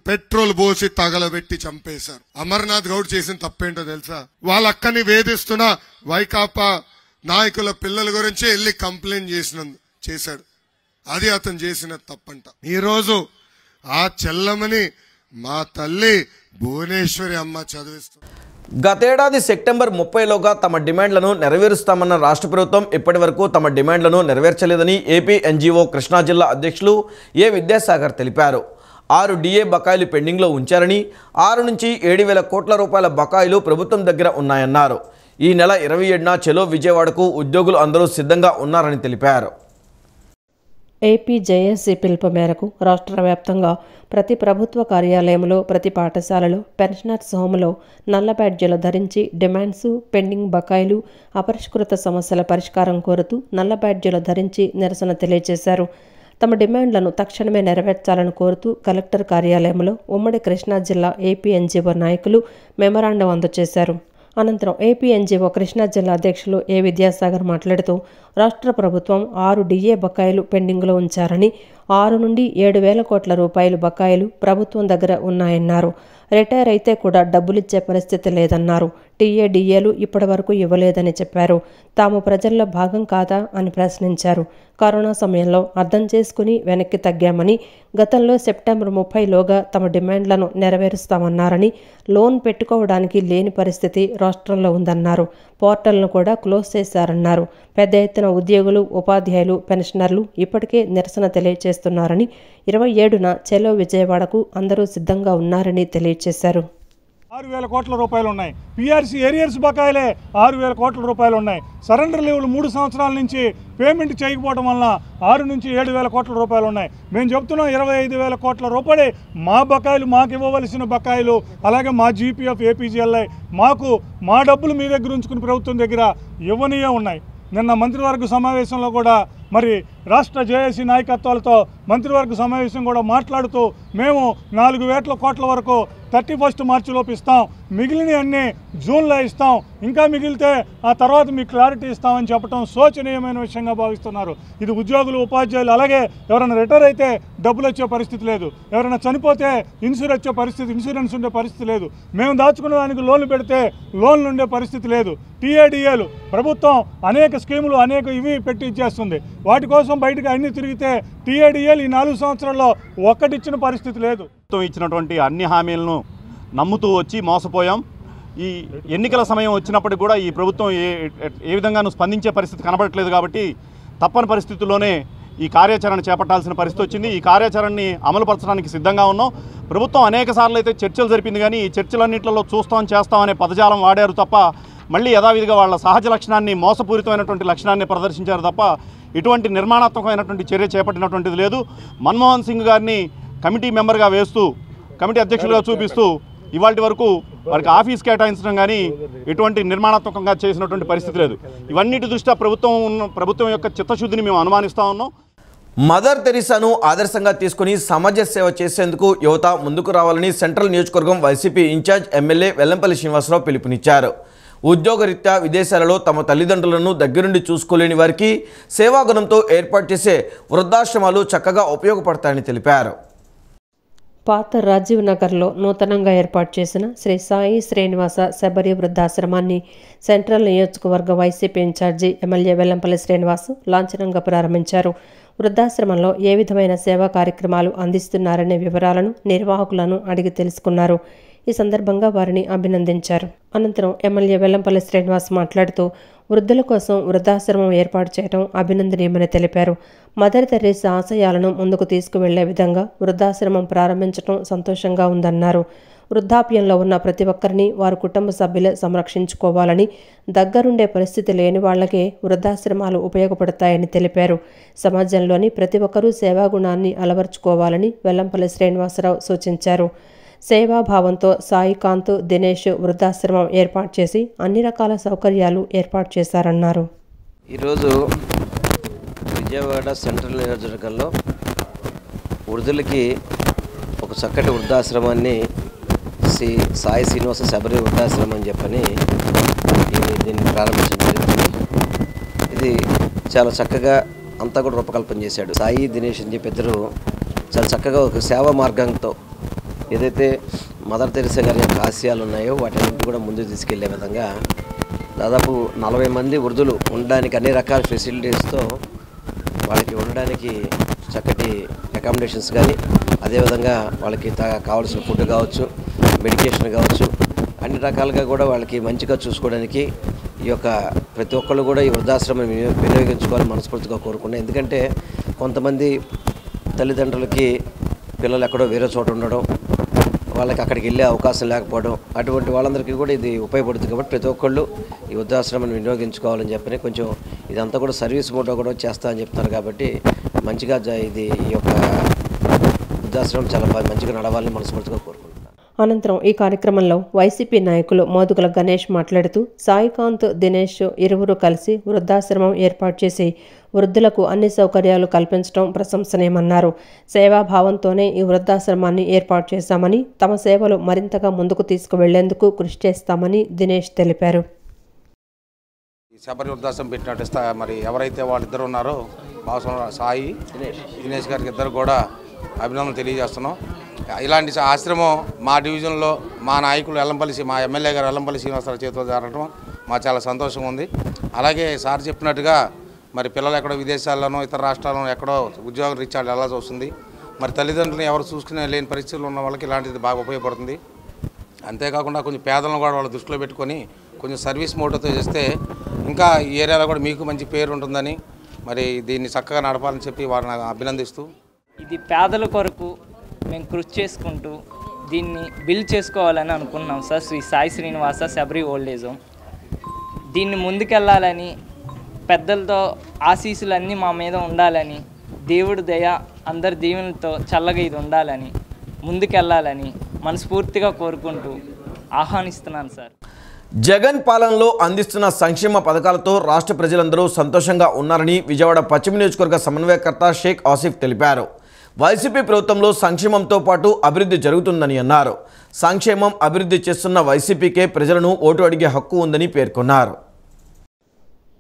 పెట్రోల్ పోసి తగలబెట్టి చంపేశారు. అమర్నాథ్ గౌడ్ చేసిన తప్పేంటో తెలుసా? వాళ్ళ అక్కని వేధిస్తున్న వైకాపా నాయకుల పిల్లల గురించి వెళ్లి కంప్లైంట్ చేశాడు. అది అతను చేసిన తప్పంట. ఈరోజు ఆ చెల్లమని మా తల్లి భువనేశ్వరి అమ్మ చదివిస్తుంది. గతేడాది సెప్టెంబర్ 30లోగా తమ డిమాండ్లను నెరవేరుస్తామన్న రాష్ట్ర ప్రభుత్వం ఇప్పటి వరకు తమ డిమాండ్లను నెరవేర్చలేదని ఏపీ ఎన్జీఓ కృష్ణా జిల్లా అధ్యక్షులు ఏ విద్యాసాగర్ తెలిపారు. 6 DA బకాయిలు పెండింగ్లో ఉంచారని 6 నుంచి 7,000 కోట్ల రూపాయల బకాయిలు ప్రభుత్వం దగ్గర ఉన్నాయన్నారు. ఈ నెల 27న చెలో విజయవాడకు ఉద్యోగులు అందరూ సిద్ధంగా ఉన్నారని తెలిపారు. ఏపీ జేఏసీ పిలుపు మేరకు రాష్ట్ర వ్యాప్తంగా ప్రతి ప్రభుత్వ కార్యాలయంలో, ప్రతి పాఠశాలలో, పెన్షనర్స్ హోంలో నల్ల బ్యాడ్జీలు ధరించి డిమాండ్స్, పెండింగ్ బకాయిలు, అపరిష్కృత సమస్యల పరిష్కారం కోరుతూ నల్ల బ్యాడ్జీలు ధరించి నిరసన తెలియజేశారు. తమ డిమాండ్లను తక్షణమే నెరవేర్చాలని కోరుతూ కలెక్టర్ కార్యాలయంలో ఉమ్మడి కృష్ణా జిల్లా ఏపీ ఎన్జీఓ నాయకులు మెమరాండం అందజేశారు. అనంతరం ఏపీ ఎన్జీఓ కృష్ణా జిల్లా అధ్యక్షులు ఏ విద్యాసాగర్ మాట్లాడుతూ రాష్ట్ర ప్రభుత్వం 6 DA బకాయిలు పెండింగ్లో ఉంచారని, 6 నుండి 7,000 కోట్ల రూపాయలు బకాయిలు ప్రభుత్వం దగ్గర ఉన్నాయన్నారు. రిటైర్ అయితే కూడా డబ్బులిచ్చే పరిస్థితి లేదన్నారు. టీఏడీఏలు ఇప్పటి వరకు ఇవ్వలేదని చెప్పారు. తాము ప్రజల్లో భాగం కాదా అని ప్రశ్నించారు. కరోనా సమయంలో అర్థం చేసుకుని వెనక్కి తగ్గామని, గతంలో సెప్టెంబర్ 30లోగా తమ డిమాండ్లను నెరవేరుస్తామన్నారని, లోన్ పెట్టుకోవడానికి లేని పరిస్థితి రాష్ట్రంలో ఉందన్నారు. పోర్టల్ను కూడా క్లోజ్ చేశారన్నారు. పెద్ద ఎత్తున ఉద్యోగులు, ఉపాధ్యాయులు, పెన్షనర్లు ఇప్పటికే నిరసన తెలియజేస్తున్నారని, 27న చెలో విజయవాడకు అందరూ సిద్ధంగా ఉన్నారని తెలియజేశారు. 6,000 కోట్ల రూపాయలు ఉన్నాయి. పీఆర్సీ ఏరియర్స్ బకాయిలే 6,000 కోట్ల రూపాయలు ఉన్నాయి. సరెండర్ లీవులు 3 సంవత్సరాల నుంచి పేమెంట్ చేయకపోవడం వలన 6 నుంచి 7,000 కోట్ల రూపాయలు ఉన్నాయి. మేము చెప్తున్నాం 25,000 కోట్ల రూపాయలు మా బకాయిలు, మాకు ఇవ్వవలసిన బకాయిలు, అలాగే మా జీపీఎఫ్, ఏపీజీఎల్ఐ మాకు మా డబ్బులు మీ దగ్గర ఉంచుకుని ప్రభుత్వం దగ్గర ఇవ్వనియే ఉన్నాయి. నిన్న మంత్రివర్గ సమావేశంలో కూడా మరి రాష్ట్ర జేఏసీ నాయకత్వాలతో మంత్రివర్గ సమావేశం కూడా మాట్లాడుతూ మేము 4,000 కోట్ల వరకు 31 మార్చిలోపు ఇస్తాం, మిగిలిన అన్నీ జూన్లో ఇస్తాం, ఇంకా మిగిలితే ఆ తర్వాత మీకు క్లారిటీ ఇస్తామని చెప్పడం శోచనీయమైన విషయంగా భావిస్తున్నారు. ఇది ఉద్యోగులు, ఉపాధ్యాయులు, అలాగే ఎవరైనా రిటైర్ అయితే డబ్బులు వచ్చే పరిస్థితి లేదు, ఎవరైనా చనిపోతే ఇన్సూరెన్స్ ఉండే పరిస్థితి లేదు, మేము దాచుకున్న దానికి లోన్లు పెడితే లోన్లు ఉండే పరిస్థితి లేదు. టీఏడీఏలు ప్రభుత్వం అనేక స్కీములు ఇవి పెట్టి ఇచ్చేస్తుంది. వాటి కోసం బయటకు అన్ని తిరిగితే టీఏడీఏలు ఈ 4 సంవత్సరాల్లో ఒక్కటిచ్చిన పరిస్థితి లేదు. ఇచ్చినటువంటి అన్ని హామీలను నమ్ముతూ వచ్చి మోసపోయాం. ఈ ఎన్నికల సమయం వచ్చినప్పటికి కూడా ఈ ప్రభుత్వం ఏ విధంగానూ స్పందించే పరిస్థితి కనబడట్లేదు. కాబట్టి తప్పని పరిస్థితుల్లోనే ఈ కార్యాచరణ చేపట్టాల్సిన పరిస్థితి వచ్చింది. ఈ కార్యాచరణని అమలుపరచడానికి సిద్ధంగా ఉన్నాం. ప్రభుత్వం అనేక సార్లు అయితే చర్చలు జరిపింది, కానీ ఈ చర్చలన్నింటిలో చేస్తాం అనే పదజాలం వాడారు తప్ప మళ్ళీ యథావిధిగా వాళ్ళ సహజ లక్షణాన్ని, మోసపూరితమైనటువంటి లక్షణాన్ని ప్రదర్శించారు తప్ప ఇటువంటి నిర్మాణాత్మకమైనటువంటి చర్య చేపట్టినటువంటిది లేదు. మన్మోహన్ సింగ్ గారిని కమిటీ మెంబర్గా వేస్తూ, కమిటీ అధ్యక్షులుగా చూపిస్తూ ఇవాళ వరకు వారికి ఆఫీస్ కేటాయించడం కానీ ఎటువంటి నిర్మాణాత్మకంగా చేసినటువంటి పరిస్థితి లేదు. ఇవన్నిటి దృష్ట్యా ప్రభుత్వం యొక్క చిత్తశుద్ధిని మేము అనుమానిస్తూ ఉన్నాం. మదర్ తెరీసాను ఆదర్శంగా తీసుకుని సమాజ సేవ చేసేందుకు యువత ముందుకు రావాలని సెంట్రల్ నియోజకవర్గం YCP in charge MLA Vellampalli Srinivasarao పిలుపునిచ్చారు. ఉద్యోగరీత్యా విదేశాలలో తమ తల్లిదండ్రులను దగ్గరుండి చూసుకోలేని వారికి సేవాగుణంతో ఏర్పాటు చేసే వృద్ధాశ్రమాలు చక్కగా ఉపయోగపడతాయని తెలిపారు. పాత రాజీవ్ నగర్లో నూతనంగా ఏర్పాటు చేసిన శ్రీ సాయి శ్రీనివాస శబరి వృద్ధాశ్రమాన్ని సెంట్రల్ నియోజకవర్గ YCP in charge MLA Vellampalli Srinivas లాంఛనంగా ప్రారంభించారు. వృద్ధాశ్రమంలో ఏ విధమైన సేవా కార్యక్రమాలు అందిస్తున్నారనే వివరాలను నిర్వాహకులను అడిగి తెలుసుకున్నారు. ఈ సందర్భంగా వారిని అభినందించారు. అనంతరం ఎమ్మెల్యే వెల్లంపల్లి శ్రీనివాస్ మాట్లాడుతూ వృద్ధుల కోసం వృద్ధాశ్రమం ఏర్పాటు చేయడం అభినందనీయమని తెలిపారు. మదర్ తెరీసా ఆశయాలను ముందుకు తీసుకువెళ్లే విధంగా వృద్ధాశ్రమం ప్రారంభించడం సంతోషంగా ఉందన్నారు. వృద్ధాప్యంలో ఉన్న ప్రతి ఒక్కరిని వారి కుటుంబ సభ్యులే సంరక్షించుకోవాలని, దగ్గరుండే పరిస్థితి లేని వాళ్లకే వృద్ధాశ్రమాలు ఉపయోగపడతాయని తెలిపారు. సమాజంలోని ప్రతి ఒక్కరూ సేవాగుణాన్ని అలవర్చుకోవాలని వెల్లంపల్లి శ్రీనివాసరావు సూచించారు. సేవాభావంతో సాయికాంత్, దినేష్ వృద్ధాశ్రమం ఏర్పాటు చేసి అన్ని రకాల సౌకర్యాలు ఏర్పాటు చేశారన్నారు. ఈరోజు విజయవాడ సెంట్రల్ నియోజకవర్గంలో వృద్ధులకి ఒక చక్కటి వృద్ధాశ్రమాన్ని సాయి శ్రీనివాస శబరి వృద్ధాశ్రమం అని చెప్పని దీన్ని ప్రారంభించడం జరిగింది. ఇది చాలా చక్కగా అంతా కూడా రూపకల్పన చేశాడు. సాయి, దినేష్ అని చెప్పి ఇద్దరు చాలా చక్కగా ఒక సేవా మార్గంతో ఏదైతే మదర్ తెరీసా గారి యొక్క ఆశయాలు ఉన్నాయో వాటిని కూడా ముందుకు తీసుకెళ్లే విధంగా దాదాపు 40 మంది వృద్ధులు ఉండడానికి అన్ని రకాల ఫెసిలిటీస్తో వాళ్ళకి ఉండడానికి చక్కటి అకామిడేషన్స్ కానీ, అదేవిధంగా వాళ్ళకి కావాల్సిన ఫుడ్ కావచ్చు, మెడికేషన్ కావచ్చు, అన్ని రకాలుగా కూడా వాళ్ళకి మంచిగా చూసుకోవడానికి ఈ యొక్క ప్రతి ఒక్కళ్ళు కూడా ఈ వృద్ధాశ్రమం వినియోగించుకోవాలని మనస్ఫూర్తిగా కోరుకున్నాను. ఎందుకంటే కొంతమంది తల్లిదండ్రులకి పిల్లలు ఎక్కడో వేరే చోట ఉండడం, వాళ్ళకి అక్కడికి వెళ్ళే అవకాశం లేకపోవడం, అటువంటి వాళ్ళందరికీ కూడా ఇది ఉపయోగపడుతుంది. కాబట్టి ప్రతి ఒక్కళ్ళు ఈ వృద్ధాశ్రమాన్ని వినియోగించుకోవాలని చెప్పని కొంచెం ఇదంతా కూడా సర్వీస్ మోటో కూడా చేస్తా అని చెప్తున్నారు. కాబట్టి మంచిగా ఇది ఈ యొక్క వృద్ధాశ్రమం చాలా మంచిగా నడవాలని మనస్ఫూర్తిగా కోరుకుంటున్నాను. అనంతరం ఈ కార్యక్రమంలో వైసీపీ నాయకులు మోదుగుల గణేష్ మాట్లాడుతూ సాయికాంత్, దినేష్ ఇరువురు కలిసి వృద్ధాశ్రమం ఏర్పాటు చేసి వృద్ధులకు అన్ని సౌకర్యాలు కల్పించడం ప్రశంసనీయమన్నారు. సేవాభావంతోనే ఈ వృద్ధాశ్రమాన్ని ఏర్పాటు చేశామని, తమ సేవలు మరింతగా ముందుకు తీసుకువెళ్లేందుకు కృషి చేస్తామని దినేష్ తెలిపారు. శబరి వృద్ధాశ్రమం పెట్టినట్టు మరి ఎవరైతే వాళ్ళిద్దరు ఉన్నారో సాయి దినేష్ గారికి ఇద్దరు కూడా అభినందనలు తెలియజేస్తున్నాం. ఇలాంటి ఆశ్రమం మా డివిజన్లో మా నాయకులు మా ఎమ్మెల్యే గారు ఎల్లంపల్లి శ్రీనివాసరావు చేతిలో జరగడం మాకు చాలా సంతోషంగా ఉంది. అలాగే సార్ చెప్పినట్టుగా మరి పిల్లలు ఎక్కడో విదేశాల్లోనో ఇతర రాష్ట్రాల్లోనో ఎక్కడో ఉద్యోగ రీత్యా వెళ్ళాల్సి వస్తుంది. మరి తల్లిదండ్రులను ఎవరు చూసుకునే లేని పరిస్థితులు ఉన్న వాళ్ళకి ఇలాంటిది బాగా ఉపయోగపడుతుంది. అంతేకాకుండా కొంచెం పేదలను కూడా వాళ్ళ దృష్టిలో పెట్టుకొని కొంచెం సర్వీస్ మోటోతో చేస్తే ఇంకా ఈ ఏరియాలో కూడా మీకు మంచి పేరు ఉంటుందని, మరి దీన్ని చక్కగా నడపాలని చెప్పి వారిని అభినందిస్తూ, ఇది పేదల కొరకు మేము కృషి చేసుకుంటూ దీన్ని బిల్డ్ చేసుకోవాలని అనుకున్నాం sir. Sri Sai Srinivasa Sabari old age home. దీన్ని ముందుకెళ్ళాలని, పెద్దలతో ఆశీస్సులన్నీ మా మీద ఉండాలని, దేవుడి దయ అందరి దీవెనలతో చల్లగా ఇది ఉండాలని, ముందుకెళ్ళాలని మనస్ఫూర్తిగా కోరుకుంటూ ఆహ్వానిస్తున్నాను సార్. జగన్ పాలనలో అందిస్తున్న సంక్షేమ పథకాలతో రాష్ట్ర ప్రజలందరూ సంతోషంగా ఉన్నారని విజయవాడ పశ్చిమ నియోజకవర్గ సమన్వయకర్త షేక్ ఆసిఫ్ తెలిపారు. వైసీపీ ప్రభుత్వంలో సంక్షేమంతో పాటు అభివృద్ధి జరుగుతుందని అన్నారు. సంక్షేమం, అభివృద్ధి చేస్తున్న వైసీపీకే ప్రజలను ఓటు అడిగే హక్కు ఉందని పేర్కొన్నారు.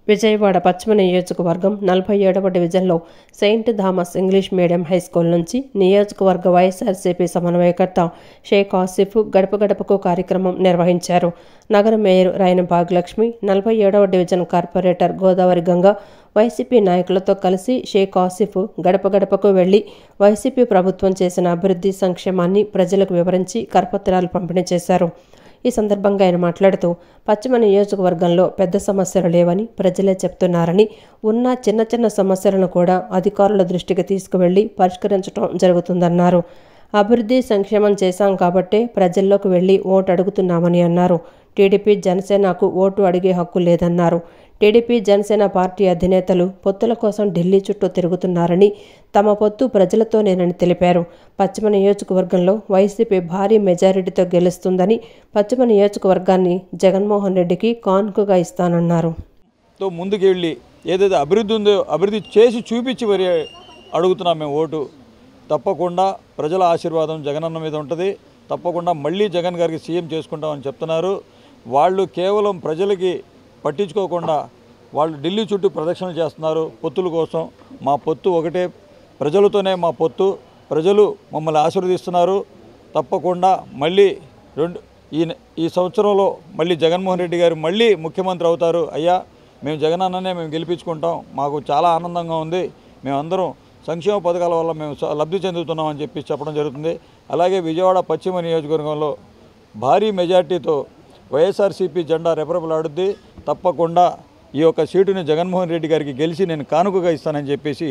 విజయవాడ పశ్చిమ నియోజకవర్గం 47వ డివిజన్లో Saint Thomas English medium high school నుంచి నియోజకవర్గ వైఎస్ఆర్సీపీ సమన్వయకర్త షేక్ ఆసిఫ్ గడప గడపకు కార్యక్రమం నిర్వహించారు. నగర మేయర్ రాయన భాగ్యలక్ష్మి, 47వ డివిజన్ కార్పొరేటర్ గోదావరి గంగ వైసీపీ నాయకులతో కలిసి షేక్ ఆసిఫ్ గడప గడపకు వెళ్లి వైసీపీ ప్రభుత్వం చేసిన అభివృద్ధి సంక్షేమాన్ని ప్రజలకు వివరించి కరపత్రాలు పంపిణీ చేశారు. ఈ సందర్భంగా ఆయన మాట్లాడుతూ పశ్చిమ నియోజకవర్గంలో పెద్ద సమస్యలు లేవని ప్రజలే చెప్తున్నారని, ఉన్న చిన్న చిన్న సమస్యలను కూడా అధికారుల దృష్టికి తీసుకువెళ్లి పరిష్కరించడం జరుగుతుందన్నారు. అభివృద్ధి సంక్షేమం చేశాం కాబట్టే ప్రజల్లోకి వెళ్లి ఓటు అడుగుతున్నామని అన్నారు. టీడీపీ జనసేనకు ఓటు అడిగే హక్కు లేదన్నారు. టీడీపీ జనసేన పార్టీ అధినేతలు పొత్తుల కోసం ఢిల్లీ చుట్టూ తిరుగుతున్నారని, తమ పొత్తు ప్రజలతోనేనని తెలిపారు. పశ్చిమ నియోజకవర్గంలో వైసీపీ భారీ మెజారిటీతో గెలుస్తుందని, పశ్చిమ నియోజకవర్గాన్ని జగన్మోహన్ రెడ్డికి కానుకగా ఇస్తానన్నారు. ముందుకు వెళ్ళి ఏదైతే అభివృద్ధి ఉందో అభివృద్ధి చేసి చూపించి మరి అడుగుతున్నాం మేము ఓటు. తప్పకుండా ప్రజల ఆశీర్వాదం జగనన్న మీద ఉంటుంది. తప్పకుండా మళ్ళీ జగన్ గారికి సీఎం చేసుకుంటామని చెప్తున్నారు. వాళ్ళు కేవలం ప్రజలకి పట్టించుకోకుండా వాళ్ళు ఢిల్లీ చుట్టూ ప్రదక్షిణలు చేస్తున్నారు పొత్తుల కోసం. మా పొత్తు ఒకటే, ప్రజలతోనే మా పొత్తు. ప్రజలు మమ్మల్ని ఆశీర్వదిస్తున్నారు. తప్పకుండా మళ్ళీ ఈ సంవత్సరంలో మళ్ళీ జగన్మోహన్ రెడ్డి గారు మళ్ళీ ముఖ్యమంత్రి అవుతారు. అయ్యా మేము జగనన్ననే మేము గెలిపించుకుంటాం, మాకు చాలా ఆనందంగా ఉంది, మేమందరం సంక్షేమ పథకాల వల్ల మేము లబ్ధి చెందుతున్నామని చెప్పి చెప్పడం జరుగుతుంది. అలాగే విజయవాడ పశ్చిమ నియోజకవర్గంలో భారీ మెజార్టీతో వైఎస్ఆర్సీపీ జెండా రెపరెపలాడుద్ది. తప్పకుండా ఈ యొక్క సీటుని జగన్మోహన్ రెడ్డి గారికి గెలిచి నేను కానుకగా ఇస్తానని చెప్పేసి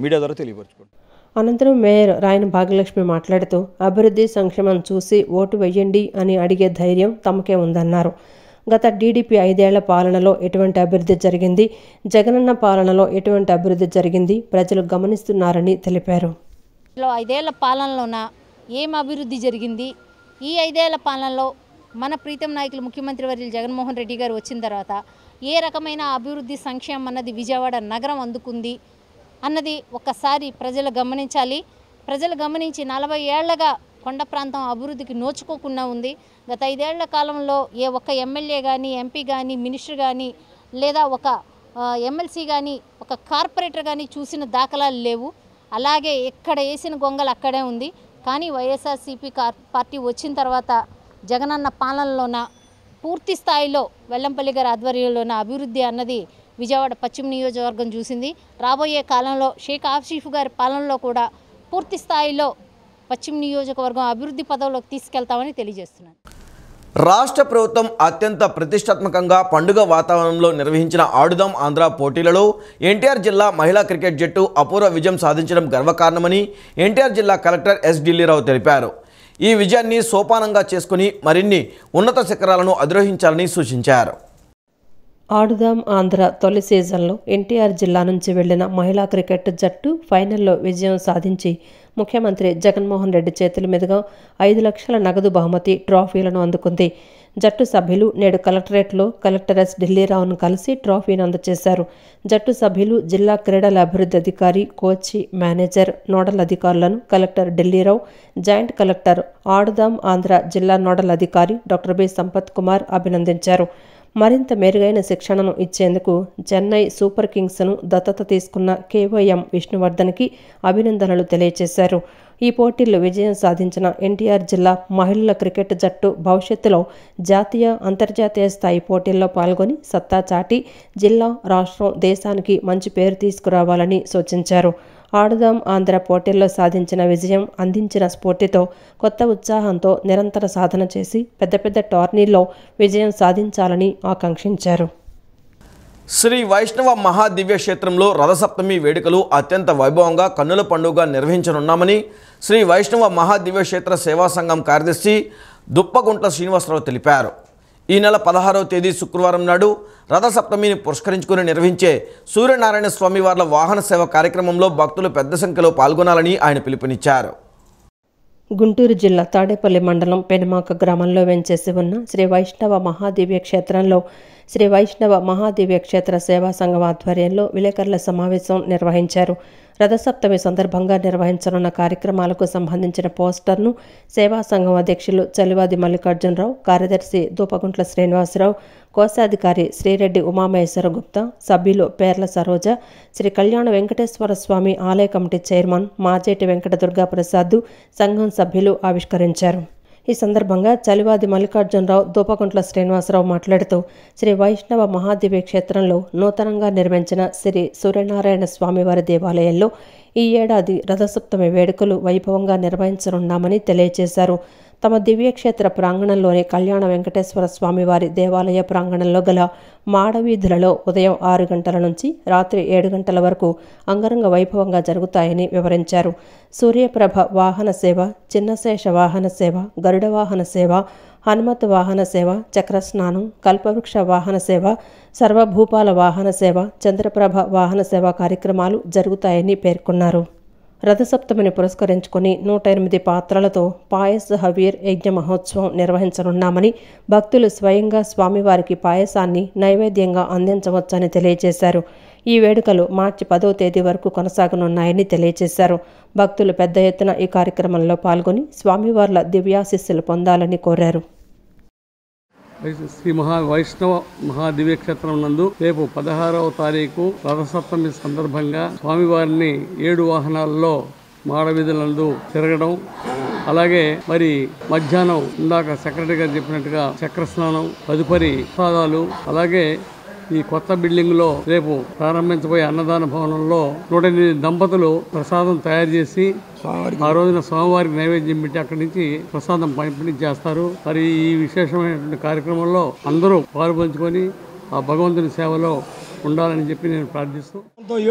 మీడియా ద్వారా తెలియపరచుకుంటాను. అనంతరం మేయర్ రాయన భాగ్యలక్ష్మి మాట్లాడుతూ అభివృద్ధి సంక్షేమం చూసి ఓటు వెయ్యండి అని అడిగే ధైర్యం తమకే ఉందన్నారు. గత టీడీపీ 5 ఏళ్ల పాలనలో ఎటువంటి అభివృద్ధి జరిగింది, జగనన్న పాలనలో ఎటువంటి అభివృద్ధి జరిగింది ప్రజలు గమనిస్తున్నారని తెలిపారు. 5 ఏళ్ల పాలనలోన ఏం అభివృద్ధి జరిగింది, ఈ 5 ఏళ్ల పాలనలో మన ప్రీతం నాయకులు ముఖ్యమంత్రి వర్యులు జగన్మోహన్ రెడ్డి గారు వచ్చిన తర్వాత ఏ రకమైన అభివృద్ధి సంక్షేమం అన్నది విజయవాడ నగరం అందుకుంది అన్నది ఒక్కసారి ప్రజలు గమనించాలి. ప్రజలు గమనించి 40 ఏళ్లగా కొండ ప్రాంతం అభివృద్ధికి నోచుకోకుండా ఉంది. గత 5 ఏళ్ల కాలంలో ఏ ఒక్క ఎమ్మెల్యే కానీ, ఎంపీ కానీ, మినిస్టర్ కానీ, లేదా ఒక ఎమ్మెల్సీ కానీ, ఒక కార్పొరేటర్ కానీ చూసిన దాఖలాలు లేవు. అలాగే ఎక్కడ వేసిన గొంగలు అక్కడే ఉంది. కానీ వైఎస్ఆర్సీపీ పార్టీ వచ్చిన తర్వాత జగనన్న పాలనలోన పూర్తి స్థాయిలో వెల్లంపల్లి గారి ఆధ్వర్యంలోన అభివృద్ధి అన్నది విజయవాడ పశ్చిమ నియోజకవర్గం చూసింది. రాబోయే కాలంలో షేక్ ఆసిఫ్ గారి పాలనలో కూడా పూర్తి స్థాయిలో పశ్చిమ నియోజకవర్గం అభివృద్ధి పదవులోకి తీసుకెళ్తామని తెలియజేస్తున్నాను. రాష్ట్ర ప్రభుత్వం అత్యంత ప్రతిష్టాత్మకంగా పండుగ వాతావరణంలో నిర్వహించిన ఆడుదాం ఆంధ్ర పోటీలలో ఎన్టీఆర్ జిల్లా మహిళా క్రికెట్ జట్టు అపూర్వ విజయం సాధించడం గర్వకారణమని ఎన్టీఆర్ జిల్లా కలెక్టర్ ఎస్ ఢిల్లీరావు తెలిపారు. ఈ విజయాన్ని సోపానంగా చేసుకుని మరిన్ని ఉన్నత శిఖరాలను అధిరోహించాలని సూచించారు. ఆడుదాం ఆంధ్ర తొలి సీజన్లో ఎన్టీఆర్ జిల్లా నుంచి వెళ్లిన మహిళా క్రికెట్ జట్టు ఫైనల్లో విజయం సాధించి ముఖ్యమంత్రి జగన్మోహన్ రెడ్డి చేతుల మీదుగా 5 లక్షల నగదు బహుమతి ట్రోఫీలను అందుకుంది. జట్టు సభ్యులు నేడు కలెక్టరేట్లో కలెక్టర్ ఎస్ ఢిల్లీరావును కలిసి ట్రోఫీని అందజేశారు. జట్టు సభ్యులు జిల్లా క్రీడల అభివృద్ధి అధికారి, కోచి, మేనేజర్, నోడల్ అధికారులను కలెక్టర్ ఢిల్లీరావు, జాయింట్ కలెక్టర్, ఆడుదాం ఆంధ్ర జిల్లా నోడల్ అధికారి డాక్టర్ బి సంపత్ కుమార్ అభినందించారు. మరింత మెరుగైన శిక్షణను ఇచ్చేందుకు చెన్నై సూపర్ కింగ్స్ను దత్తత తీసుకున్న కేవైఎం విష్ణువర్ధన్కి అభినందనలు తెలియజేశారు. ఈ పోటీల్లో విజయం సాధించిన ఎన్టీఆర్ జిల్లా మహిళల క్రికెట్ జట్టు భవిష్యత్తులో జాతీయ, అంతర్జాతీయ స్థాయి పోటీల్లో పాల్గొని సత్తా చాటి జిల్లా, రాష్ట్రం, దేశానికి మంచి పేరు తీసుకురావాలని సూచించారు. ఆడుదాం ఆంధ్ర పోటీల్లో సాధించిన విజయం అందించిన స్ఫూర్తితో కొత్త ఉత్సాహంతో నిరంతర సాధన చేసి పెద్ద పెద్ద టోర్నీల్లో విజయం సాధించాలని ఆకాంక్షించారు. శ్రీ వైష్ణవ మహాదివ్య క్షేత్రంలో రథసప్తమి వేడుకలు అత్యంత వైభవంగా కన్నుల పండుగ నిర్వహించనున్నామని శ్రీ వైష్ణవ మహాదివ్య క్షేత్ర సేవా సంఘం కార్యదర్శి దుప్పగుంట్ల శ్రీనివాసరావు తెలిపారు. ఈ నెల 16వ తేదీ శుక్రవారం నాడు రథసప్తమిని పురస్కరించుకుని నిర్వహించే సూర్యనారాయణ స్వామి వార్ల వాహన సేవ కార్యక్రమంలో భక్తులు పెద్ద సంఖ్యలో పాల్గొనాలని ఆయన పిలుపునిచ్చారు. గుంటూరు జిల్లా తాడేపల్లి మండలం పెనుమాక గ్రామంలో వెంచేసి ఉన్న శ్రీ వైష్ణవ మహాదివ్య క్షేత్రంలో శ్రీ వైష్ణవ మహాదివ్య క్షేత్ర సేవా సంఘం ఆధ్వర్యంలో విలేకరుల సమావేశం నిర్వహించారు. రథసప్తమి సందర్భంగా నిర్వహించనున్న కార్యక్రమాలకు సంబంధించిన పోస్టర్ను సేవా సంఘం అధ్యక్షులు చలివాది మల్లికార్జునరావు, కార్యదర్శి దూపగుంట్ల శ్రీనివాసరావు, కోశాధికారి శ్రీరెడ్డి ఉమామహేశ్వర గుప్తా, సభ్యులు పేర్ల సరోజ, శ్రీ కళ్యాణ వెంకటేశ్వర స్వామి ఆలయ కమిటీ చైర్మన్ మాజేటి వెంకట దుర్గాప్రసాద్, సంఘం సభ్యులు ఆవిష్కరించారు. ఈ సందర్భంగా చలివాది మల్లికార్జునరావు, దూపగుంట్ల శ్రీనివాసరావు మాట్లాడుతూ శ్రీ వైష్ణవ మహాదివ్య క్షేత్రంలో నూతనంగా నిర్మించిన శ్రీ సూర్యనారాయణ స్వామివారి దేవాలయంలో ఈ ఏడాది రథసప్తమి వేడుకలు వైభవంగా నిర్వహించనున్నామని తెలియజేశారు. తమ దివ్యక్షేత్ర ప్రాంగణంలోని కళ్యాణ వెంకటేశ్వర స్వామివారి దేవాలయ ప్రాంగణంలో గల మాడవీధులలో ఉదయం 6 గంటల నుంచి రాత్రి 7 గంటల వరకు అంగరంగ వైభవంగా జరుగుతాయని వివరించారు. సూర్యప్రభ వాహన సేవ, చిన్నశేష వాహన సేవ, గరుడ వాహన సేవ, హనుమత్ వాహన సేవ, చక్రస్నానం, కల్పవృక్ష వాహన సేవ, సర్వభూపాల వాహన సేవ, చంద్రప్రభ వాహన సేవ కార్యక్రమాలు జరుగుతాయని పేర్కొన్నారు. రథసప్తమిని పురస్కరించుకొని 108 పాత్రలతో పాయస హవీర్ యజ్ఞ మహోత్సవం నిర్వహించనున్నామని, భక్తులు స్వయంగా స్వామివారికి పాయసాన్ని నైవేద్యంగా అందించవచ్చని తెలియజేశారు. ఈ వేడుకలు మార్చి 10వ తేదీ వరకు కొనసాగనున్నాయని తెలియజేశారు. భక్తులు పెద్ద ఎత్తున ఈ కార్యక్రమంలో పాల్గొని స్వామివార్ల దివ్యాశీస్సులు పొందాలని కోరారు. శ్రీ వైష్ణవ మహాదివ్య క్షేత్రం నందు రేపు 16వ తారీఖు రథసప్తమి సందర్భంగా స్వామివారిని 7 వాహనాల్లో మాడవీధులందు తిరగడం, అలాగే మరి మధ్యాహ్నం ఇందాక సెక్రటరీ గారు చెప్పినట్టుగా చక్రస్నానం, తదుపరి ప్రసాదాలు, అలాగే ఈ కొత్త బిల్డింగ్లో రేపు ప్రారంభించబోయే అన్నదాన భవనంలో 108 దంపతులు ప్రసాదం తయారు చేసి ఆ రోజున స్వామివారికి నైవేద్యం పెట్టి అక్కడి నుంచి ప్రసాదం పంపిణీ చేస్తారు. మరి ఈ విశేషమైనటువంటి కార్యక్రమంలో అందరూ పాల్పంచుకొని ఆ భగవంతుని సేవలో ఉండాలని చెప్పి నేను ప్రార్థిస్తూ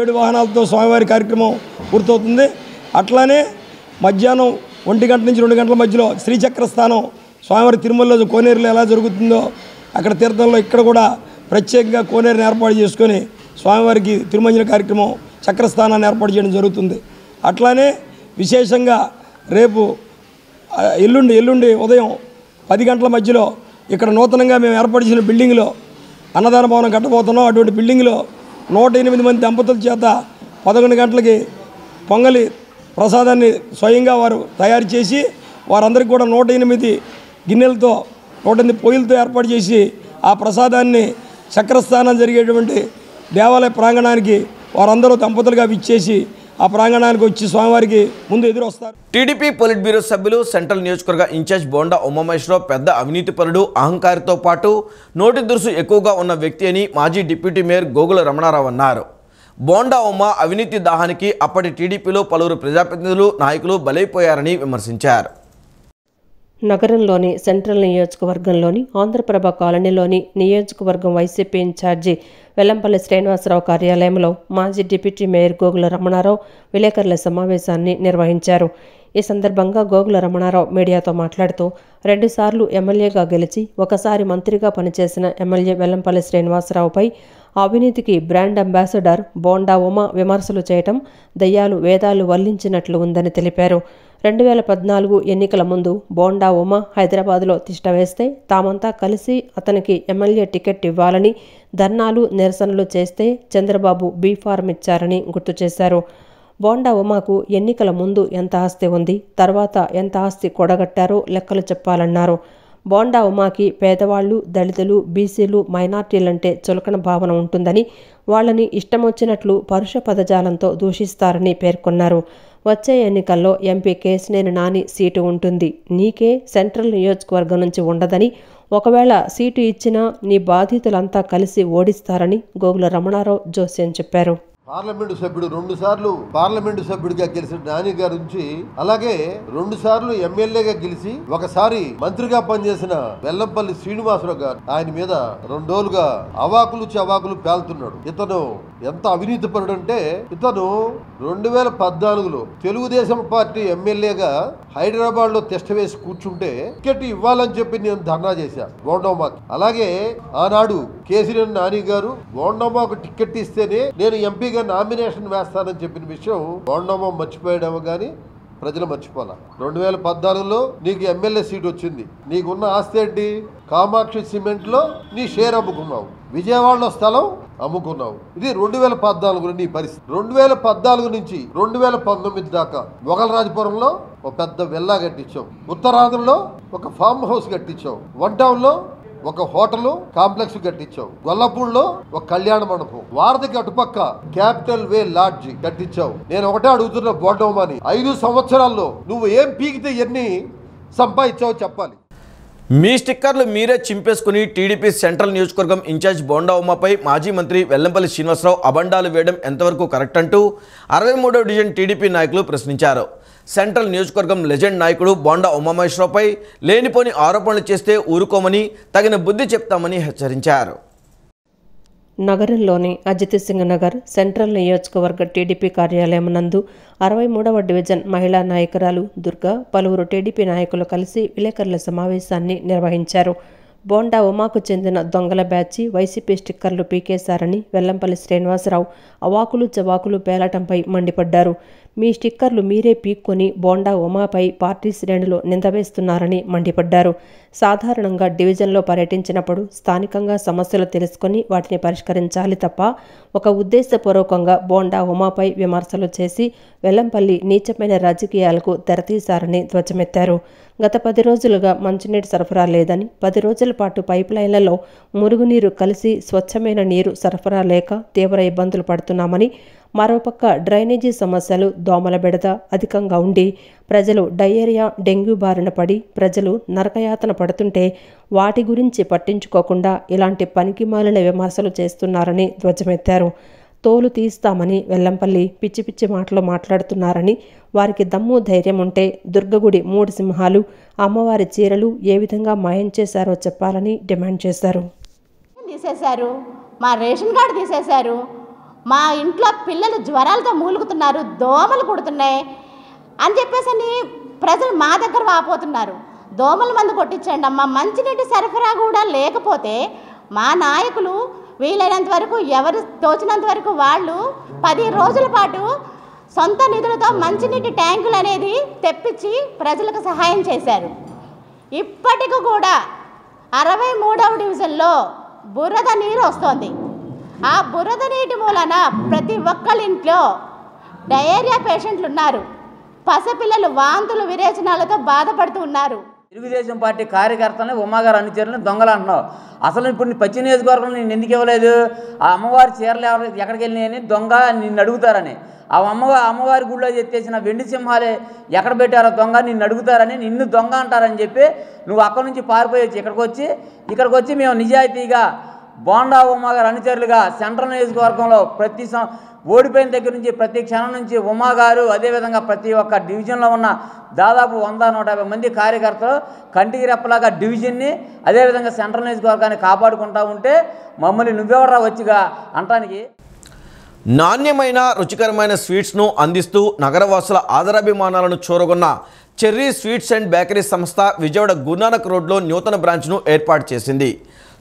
7 వాహనాలతో స్వామివారి కార్యక్రమం పూర్తవుతుంది. అట్లానే మధ్యాహ్నం 1 గంట నుంచి 2 గంటల మధ్యలో శ్రీచక్ర స్థానం స్వామివారి తిరుమలలో కోనేరులో ఎలా జరుగుతుందో అక్కడ తీర్థంలో ఇక్కడ కూడా ప్రత్యేకంగా కోనేరుని ఏర్పాటు చేసుకొని స్వామివారికి తిరుమంజన కార్యక్రమం చక్రస్థానాన్ని ఏర్పాటు చేయడం జరుగుతుంది. అట్లానే విశేషంగా రేపు ఎల్లుండి ఉదయం 10 గంటల మధ్యలో ఇక్కడ నూతనంగా మేము ఏర్పాటు చేసిన బిల్డింగ్లో అన్నదాన భవనం కట్టబోతున్నాం. అటువంటి బిల్డింగ్లో 108 మంది దంపతుల చేత 11 గంటలకి పొంగలి ప్రసాదాన్ని స్వయంగా వారు తయారు చేసి వారందరికీ కూడా 108 గిన్నెలతో 108 పొయ్యిలతో ఏర్పాటు చేసి ఆ ప్రసాదాన్ని చక్రస్థానం జరిగేటువంటి దేవాలయ ప్రాంగణానికి వారందరూ దంపతులుగా విచ్చేసి ఆ ప్రాంగణానికి వచ్చి స్వామివారికి ముందు ఎదురొస్తారు. టీడీపీ పొలిట్ బ్యూరో సభ్యులు, సెంట్రల్ నియోజకవర్గ ఇన్ఛార్జ్ బోండా ఉమామహేశ్వరరావు పెద్ద అవినీతిపరుడు, అహంకారితో పాటు నోటి దురుసు ఎక్కువగా ఉన్న వ్యక్తి అని మాజీ డిప్యూటీ మేయర్ గోగుల రమణారావు అన్నారు. బోండా ఉమా అవినీతి దాహానికి అప్పటి టీడీపీలో పలువురు ప్రజాప్రతినిధులు, నాయకులు బలైపోయారని విమర్శించారు. నగరంలోని సెంట్రల్ నియోజకవర్గంలోని ఆంధ్రప్రభ కాలనీలోని నియోజకవర్గం వైసీపీ ఇన్ఛార్జి వెల్లంపల్లి శ్రీనివాసరావు కార్యాలయంలో మాజీ డిప్యూటీ మేయర్ గోగుల రమణారావు విలేకరుల సమావేశాన్ని నిర్వహించారు. ఈ సందర్భంగా గోగుల రమణారావు మీడియాతో మాట్లాడుతూ 2 సార్లు ఎమ్మెల్యేగా గెలిచి ఒకసారి మంత్రిగా పనిచేసిన ఎమ్మెల్యే వెల్లంపల్లి శ్రీనివాసరావుపై అవినీతికి బ్రాండ్ అంబాసిడర్ బోండా ఉమా విమర్శలు చేయటం దయ్యాలు వేదాలు వల్లించినట్లు ఉందని తెలిపారు. 2014 ఎన్నికల ముందు బోండా ఉమా హైదరాబాద్లో తిష్టవేస్తే తామంతా కలిసి అతనికి ఎమ్మెల్యే టికెట్ ఇవ్వాలని ధర్నాలు నిరసనలు చేస్తే చంద్రబాబు బీఫార్మ్ ఇచ్చారని గుర్తు చేశారు. బోండా ఉమాకు ఎన్నికల ముందు ఎంత ఆస్తి ఉంది, తర్వాత ఎంత ఆస్తి కూడగట్టారో లెక్కలు చెప్పాలన్నారు. బోండా ఉమాకి పేదవాళ్లు, దళితులు, బీసీలు, మైనార్టీలంటే చులకన భావన ఉంటుందని, వాళ్ళని ఇష్టమొచ్చినట్లు పరుష పదజాలంతో దూషిస్తారని పేర్కొన్నారు. వచ్చే ఎన్నికల్లో ఎంపీ కేశినేని నాని సీటు ఉంటుంది, నీకే సెంట్రల్ నియోజకవర్గం నుంచి ఉండదని, ఒకవేళ సీటు ఇచ్చినా నీ బాధితులంతా కలిసి ఓడిస్తారని గోగుల రమణారావు జోస్యం చెప్పారు. పార్లమెంటు సభ్యుడు 2 సార్లు పార్లమెంటు సభ్యుడిగా గెలిచిన నాని గారి నుంచి, అలాగే 2 సార్లు ఎమ్మెల్యేగా గెలిచి ఒకసారి మంత్రిగా పనిచేసిన వెల్లంపల్లి శ్రీనివాసరావు గారు ఆయన మీద 2 రోజులుగా అవాకులు చవాకులు పేలుతున్నాడు. ఇతను ఎంత అవినీతి పరుడు అంటే, ఇతను 2014లో తెలుగుదేశం పార్టీ ఎమ్మెల్యేగా హైదరాబాద్ లో టెస్ట్ వేసి కూర్చుంటే టికెట్ ఇవ్వాలని చెప్పి నేను ధర్నా చేశా బోండమ్మాకి. అలాగే ఆనాడు కేసీఆర్ నాని గారు బోండమ్మాకు టికెట్ ఇస్తేనే నేను ఎంపీగా నామినేషన్ వేస్తానని చెప్పిన విషయం బోండమ్మ మర్చిపోయాడేమో కానీ ప్రజలు మర్చిపోలే. 2014లో నీకు ఎమ్మెల్యే సీట్ వచ్చింది, నీకున్న ఆస్తి ఏంటి? కామాక్షి సిమెంట్ లో నీ షేర్ అమ్ముకున్నావు, విజయవాడలో స్థలం అమ్ముకున్నావు. ఇది 2014లో నీ పరిస్థితి. 2014 నుంచి 2019 దాకా మొగలరాజపురంలో ఒక పెద్ద విల్లా కట్టించావు, ఉత్తరాంధ్రలో ఒక ఫామ్ హౌస్ కట్టించావు, వన్ టౌన్ లో ఒక హోటల్ కాంప్లెక్స్ కట్టించావు, గొల్లపూడిలో ఒక కళ్యాణ మండపం, వారధికి అటుపక్క క్యాపిటల్ వే లాడ్జి కట్టించావు. నేను ఒకటే అడుగుతున్న బోండమ్మని, 5 సంవత్సరాల్లో నువ్వు ఏం పీకితే ఎన్ని సంపాదించావో చెప్పాలి. మీ స్టిక్కర్లు మీరే చింపేసుకుని టీడీపీ సెంట్రల్ నియోజకవర్గం ఇన్ఛార్జ్ బోండా ఉమాపై మాజీ మంత్రి వెల్లంపల్లి శ్రీనివాసరావు అబండాలు వేయడం ఎంతవరకు కరెక్ట్ అంటూ 63వ డివిజన్ టీడీపీ నాయకులు ప్రశ్నించారు. సెంట్రల్ నియోజకవర్గం లెజెండ్ నాయకుడు బోండా ఉమామహేశ్వరరావుపై లేనిపోని ఆరోపణలు చేస్తే ఊరుకోమని తగిన బుద్ధి చెప్తామని హెచ్చరించారు. నగరంలోని అజిత్ సింగ్ నగర్ సెంట్రల్ నియోజకవర్గ టీడీపీ కార్యాలయం నందు 63వ డివిజన్ మహిళా నాయకురాలు దుర్గా పలువురు టీడీపీ నాయకులు కలిసి విలేకరుల సమావేశాన్ని నిర్వహించారు. బోండా ఉమాకు చెందిన దొంగల బ్యాచి వైసీపీ స్టిక్కర్లు పీకేశారని వెల్లంపల్లి శ్రీనివాసరావు అవాకులు చవాకులు పేలటంపై మండిపడ్డారు. మీ స్టిక్కర్లు మీరే పీక్కొని బోండా ఉమాపై పార్టీ శ్రేణులు నిందవేస్తున్నారని మండిపడ్డారు. సాధారణంగా డివిజన్లో పర్యటించినప్పుడు స్థానికంగా సమస్యలు తెలుసుకొని వాటిని పరిష్కరించాలి తప్ప ఒక ఉద్దేశపూర్వకంగా బోండా ఉమాపై విమర్శలు చేసి వెల్లంపల్లి నీచమైన రాజకీయాలకు తెరతీశారని ధ్వజమెత్తారు. గత 10 రోజులుగా మంచినీటి సరఫరా లేదని, 10 రోజుల పాటు పైప్ లైన్లలో మురుగునీరు కలిసి స్వచ్ఛమైన నీరు సరఫరా లేక తీవ్ర ఇబ్బందులు పడుతున్నామని, మరోపక్క డ్రైనేజీ సమస్యలు, దోమల బెడద అధికంగా ఉండి ప్రజలు డయేరియా, డెంగ్యూ బారిన పడి ప్రజలు నరకయాతన పడుతుంటే వాటి గురించి పట్టించుకోకుండా ఇలాంటి పనికిమాలిన విమర్శలు చేస్తున్నారని ధ్వజమెత్తారు. తోలు తీస్తామని వెల్లంపల్లి పిచ్చి పిచ్చి మాటలు మాట్లాడుతున్నారని, వారికి దమ్ము ధైర్యం ఉంటే దుర్గగుడి 3 సింహాలు, అమ్మవారి చీరలు ఏ విధంగా మాయం చేశారో చెప్పాలని డిమాండ్ చేశారు. తీసేశారు, మా రేషన్ కార్డు తీసేశారు, మా ఇంట్లో పిల్లలు జ్వరాలతో మూలుగుతున్నారు, దోమలు కుడుతున్నాయి అని చెప్పేసి ప్రజలు మా దగ్గర వాపోతున్నారు. దోమల మందు కొట్టించండి అమ్మ. మంచినీటి సరఫరా కూడా లేకపోతే మా నాయకులు వీలైనంత వరకు ఎవరు తోచినంత వరకు వాళ్ళు 10 రోజుల పాటు సొంత నిధులతో మంచినీటి ట్యాంకులు అనేది తెప్పించి ప్రజలకు సహాయం చేశారు. ఇప్పటికి కూడా 63వ డివిజన్లో బురద నీరు వస్తుంది. ఆ బురద నీటి మూలన ప్రతి ఒక్కళ్ళింట్లో డయేరియా పేషెంట్లు ఉన్నారు, పసిపిల్లలు వాంతులు విరేచనాలతో బాధపడుతూ ఉన్నారు. తెలుగుదేశం పార్టీ కార్యకర్తలని ఉమాగారు అన్ని చీరలను దొంగలు అంటున్నావు. అసలు ఇప్పుడు పచ్చి నియోజకవర్గంలో నేను ఎందుకు ఇవ్వలేదు? ఆ అమ్మవారి చీరలు ఎక్కడికి వెళ్ళినాయని దొంగ నిన్ను అడుగుతారని, ఆ అమ్మవారి గుళ్ళో ఎత్తేసిన వెండి సింహాలే ఎక్కడ పెట్టారో దొంగ నిన్ను అడుగుతారని, నిన్ను దొంగ అంటారని చెప్పి నువ్వు అక్కడి నుంచి పారిపోయొచ్చు ఇక్కడికి వచ్చి మేము నిజాయితీగా బోండా ఉమా గారు అనుచరులుగా సెంట్రల్ నియోజకవర్గంలో ఓడిపోయిన దగ్గర నుంచి ప్రతి క్షణం నుంచి ఉమా గారు అదేవిధంగా ప్రతి ఒక్క డివిజన్లో ఉన్న దాదాపు 100-150 మంది కార్యకర్తలు కంటికి రెప్పలాగా డివిజన్ని అదేవిధంగా సెంట్రల్ నియోజకవర్గాన్ని కాపాడుకుంటూ ఉంటే మమ్మల్ని నువ్వెవరా వచ్చిగా అంటానికి. నాణ్యమైన రుచికరమైన స్వీట్స్ను అందిస్తూ నగరవాసుల ఆదరాభిమానాలను చూరగొన్న చెర్రీ స్వీట్స్ అండ్ బేకరీ సంస్థ విజయవాడ గురునానక్ రోడ్లో నూతన బ్రాంచ్ను ఏర్పాటు చేసింది.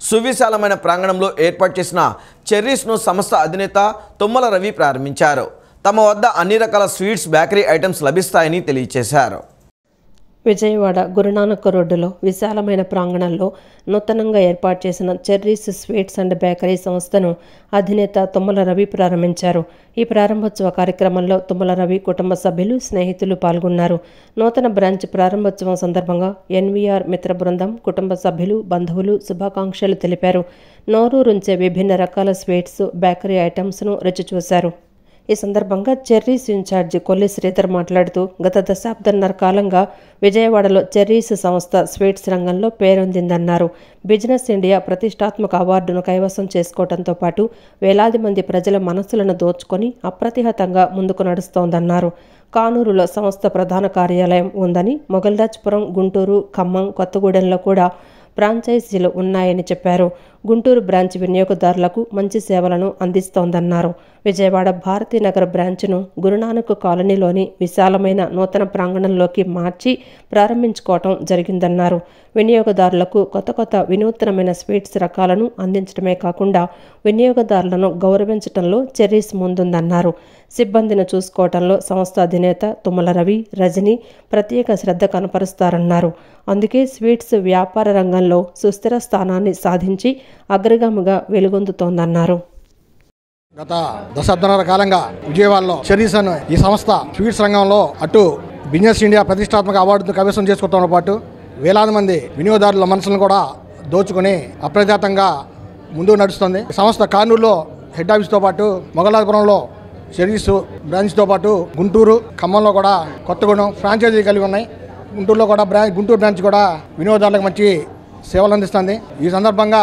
సువిశాలమైన ప్రాంగణంలో ఏర్పాటు చేసిన చెర్రీస్ను సంస్థ అధినేత తుమ్మల రవి ప్రారంభించారు. తమ వద్ద అన్ని రకాల స్వీట్స్ బేకరీ ఐటమ్స్ లభిస్తాయని తెలియజేశారు. విజయవాడ గురునానక్ రోడ్డులో విశాలమైన ప్రాంగణంలో నూతనంగా ఏర్పాటు చేసిన చెర్రీస్ స్వీట్స్ అండ్ బేకరీ సంస్థను అధినేత తుమ్మల రవి ప్రారంభించారు. ఈ ప్రారంభోత్సవ కార్యక్రమంలో తుమ్మల రవి కుటుంబ సభ్యులు, స్నేహితులు పాల్గొన్నారు. నూతన బ్రాంచ్ ప్రారంభోత్సవం సందర్భంగా ఎన్వీఆర్ మిత్ర బృందం, కుటుంబ సభ్యులు, బంధువులు శుభాకాంక్షలు తెలిపారు. నోరూరుంచే విభిన్న రకాల స్వీట్స్, బేకరీ ఐటమ్స్ను రుచి చూశారు. ఈ సందర్భంగా చెర్రీస్ ఇన్ఛార్జి కొల్లి శ్రీధర్ మాట్లాడుతూ గత దశాబ్దన్నర కాలంగా విజయవాడలో చెర్రీస్ సంస్థ స్వీట్స్ రంగంలో పేరొందిందన్నారు. బిజినెస్ ఇండియా ప్రతిష్టాత్మక అవార్డును కైవసం చేసుకోవడంతో పాటు వేలాది మంది ప్రజల మనస్సులను దోచుకొని అప్రతిహతంగా ముందుకు నడుస్తోందన్నారు. కానూరులో సంస్థ ప్రధాన కార్యాలయం ఉందని, మొగల్రాజ్పురం, గుంటూరు, ఖమ్మం, కొత్తగూడెంలో కూడా ఫ్రాంచైజీలు ఉన్నాయని చెప్పారు. గుంటూరు బ్రాంచ్ వినియోగదారులకు మంచి సేవలను అందిస్తోందన్నారు. విజయవాడ భారతీనగర్ బ్రాంచ్ను గురునానక్ కాలనీలోని విశాలమైన నూతన ప్రాంగణంలోకి మార్చి ప్రారంభించుకోవటం జరిగిందన్నారు. వినియోగదారులకు కొత్త వినూత్నమైన స్వీట్స్ రకాలను అందించడమే కాకుండా వినియోగదారులను గౌరవించడంలో చెర్రీస్ ముందుందన్నారు. సిబ్బందిని చూసుకోవడంలో సంస్థ అధినేత తుమ్మల రవి, రజని ప్రత్యేక శ్రద్ధ కనపరుస్తారన్నారు. అందుకే స్వీట్స్ వ్యాపార రంగంలో సుస్థిర స్థానాన్ని సాధించి అగ్రగామిగా వెలుగొందుతోందన్నారు. గత దశాబ్దన్నర కాలంగా విజయవాడలో చెర్రీస్ అనే ఈ సంస్థ స్వీట్స్ రంగంలో అటు బిజినెస్ ఇండియా ప్రతిష్టాత్మక అవార్డును కైవసం చేసుకోవడంతో పాటు వేలాది మంది వినియోగదారుల మనసులను కూడా దోచుకొని అప్రతిహతంగా ముందుకు నడుస్తుంది. సంస్థ కానూరులో హెడ్ ఆఫీస్తో పాటు మొగలాపురంలో చెర్రీస్ బ్రాంచ్తో పాటు గుంటూరు, ఖమ్మంలో కూడా కొత్తగూడెం ఫ్రాంచైజీ కలిగి ఉన్నాయి. గుంటూరులో కూడా గుంటూరు బ్రాంచ్ కూడా వినియోగదారులకు మంచి సేవలు అందిస్తుంది. ఈ సందర్భంగా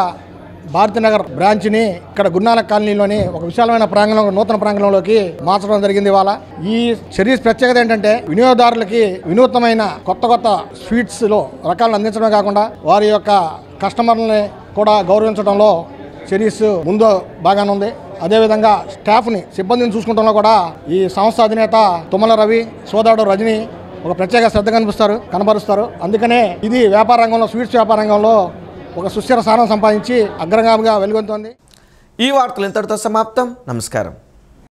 భారతీనగర్ బ్రాంచ్ని ఇక్కడ గురునానక్ కాలనీలోని ఒక విశాలమైన ప్రాంగణంలో, నూతన ప్రాంగణంలోకి మార్చడం జరిగింది. ఇవాళ ఈ చెర్రీస్ ప్రత్యేకత ఏంటంటే వినియోగదారులకి వినూత్నమైన కొత్త స్వీట్స్లో రకాలను అందించడమే కాకుండా వారి యొక్క కస్టమర్లని కూడా గౌరవించడంలో చెర్రీస్ ముందు బాగానే ఉంది. అదేవిధంగా స్టాఫ్ని, సిబ్బందిని చూసుకుంటంలో కూడా ఈ సంస్థ అధినేత తుమ్మల రవి, సోదరుడు రజని ఒక ప్రత్యేక శ్రద్ధ కనబరుస్తారు. అందుకనే ఇది వ్యాపార రంగంలో, స్వీట్స్ వ్యాపార రంగంలో ఒక సుస్థిర స్థానం సంపాదించి అగ్రగామిగా వెలుగొందుతోంది. ఈ వార్తలు ఇంతటితో సమాప్తం. నమస్కారం.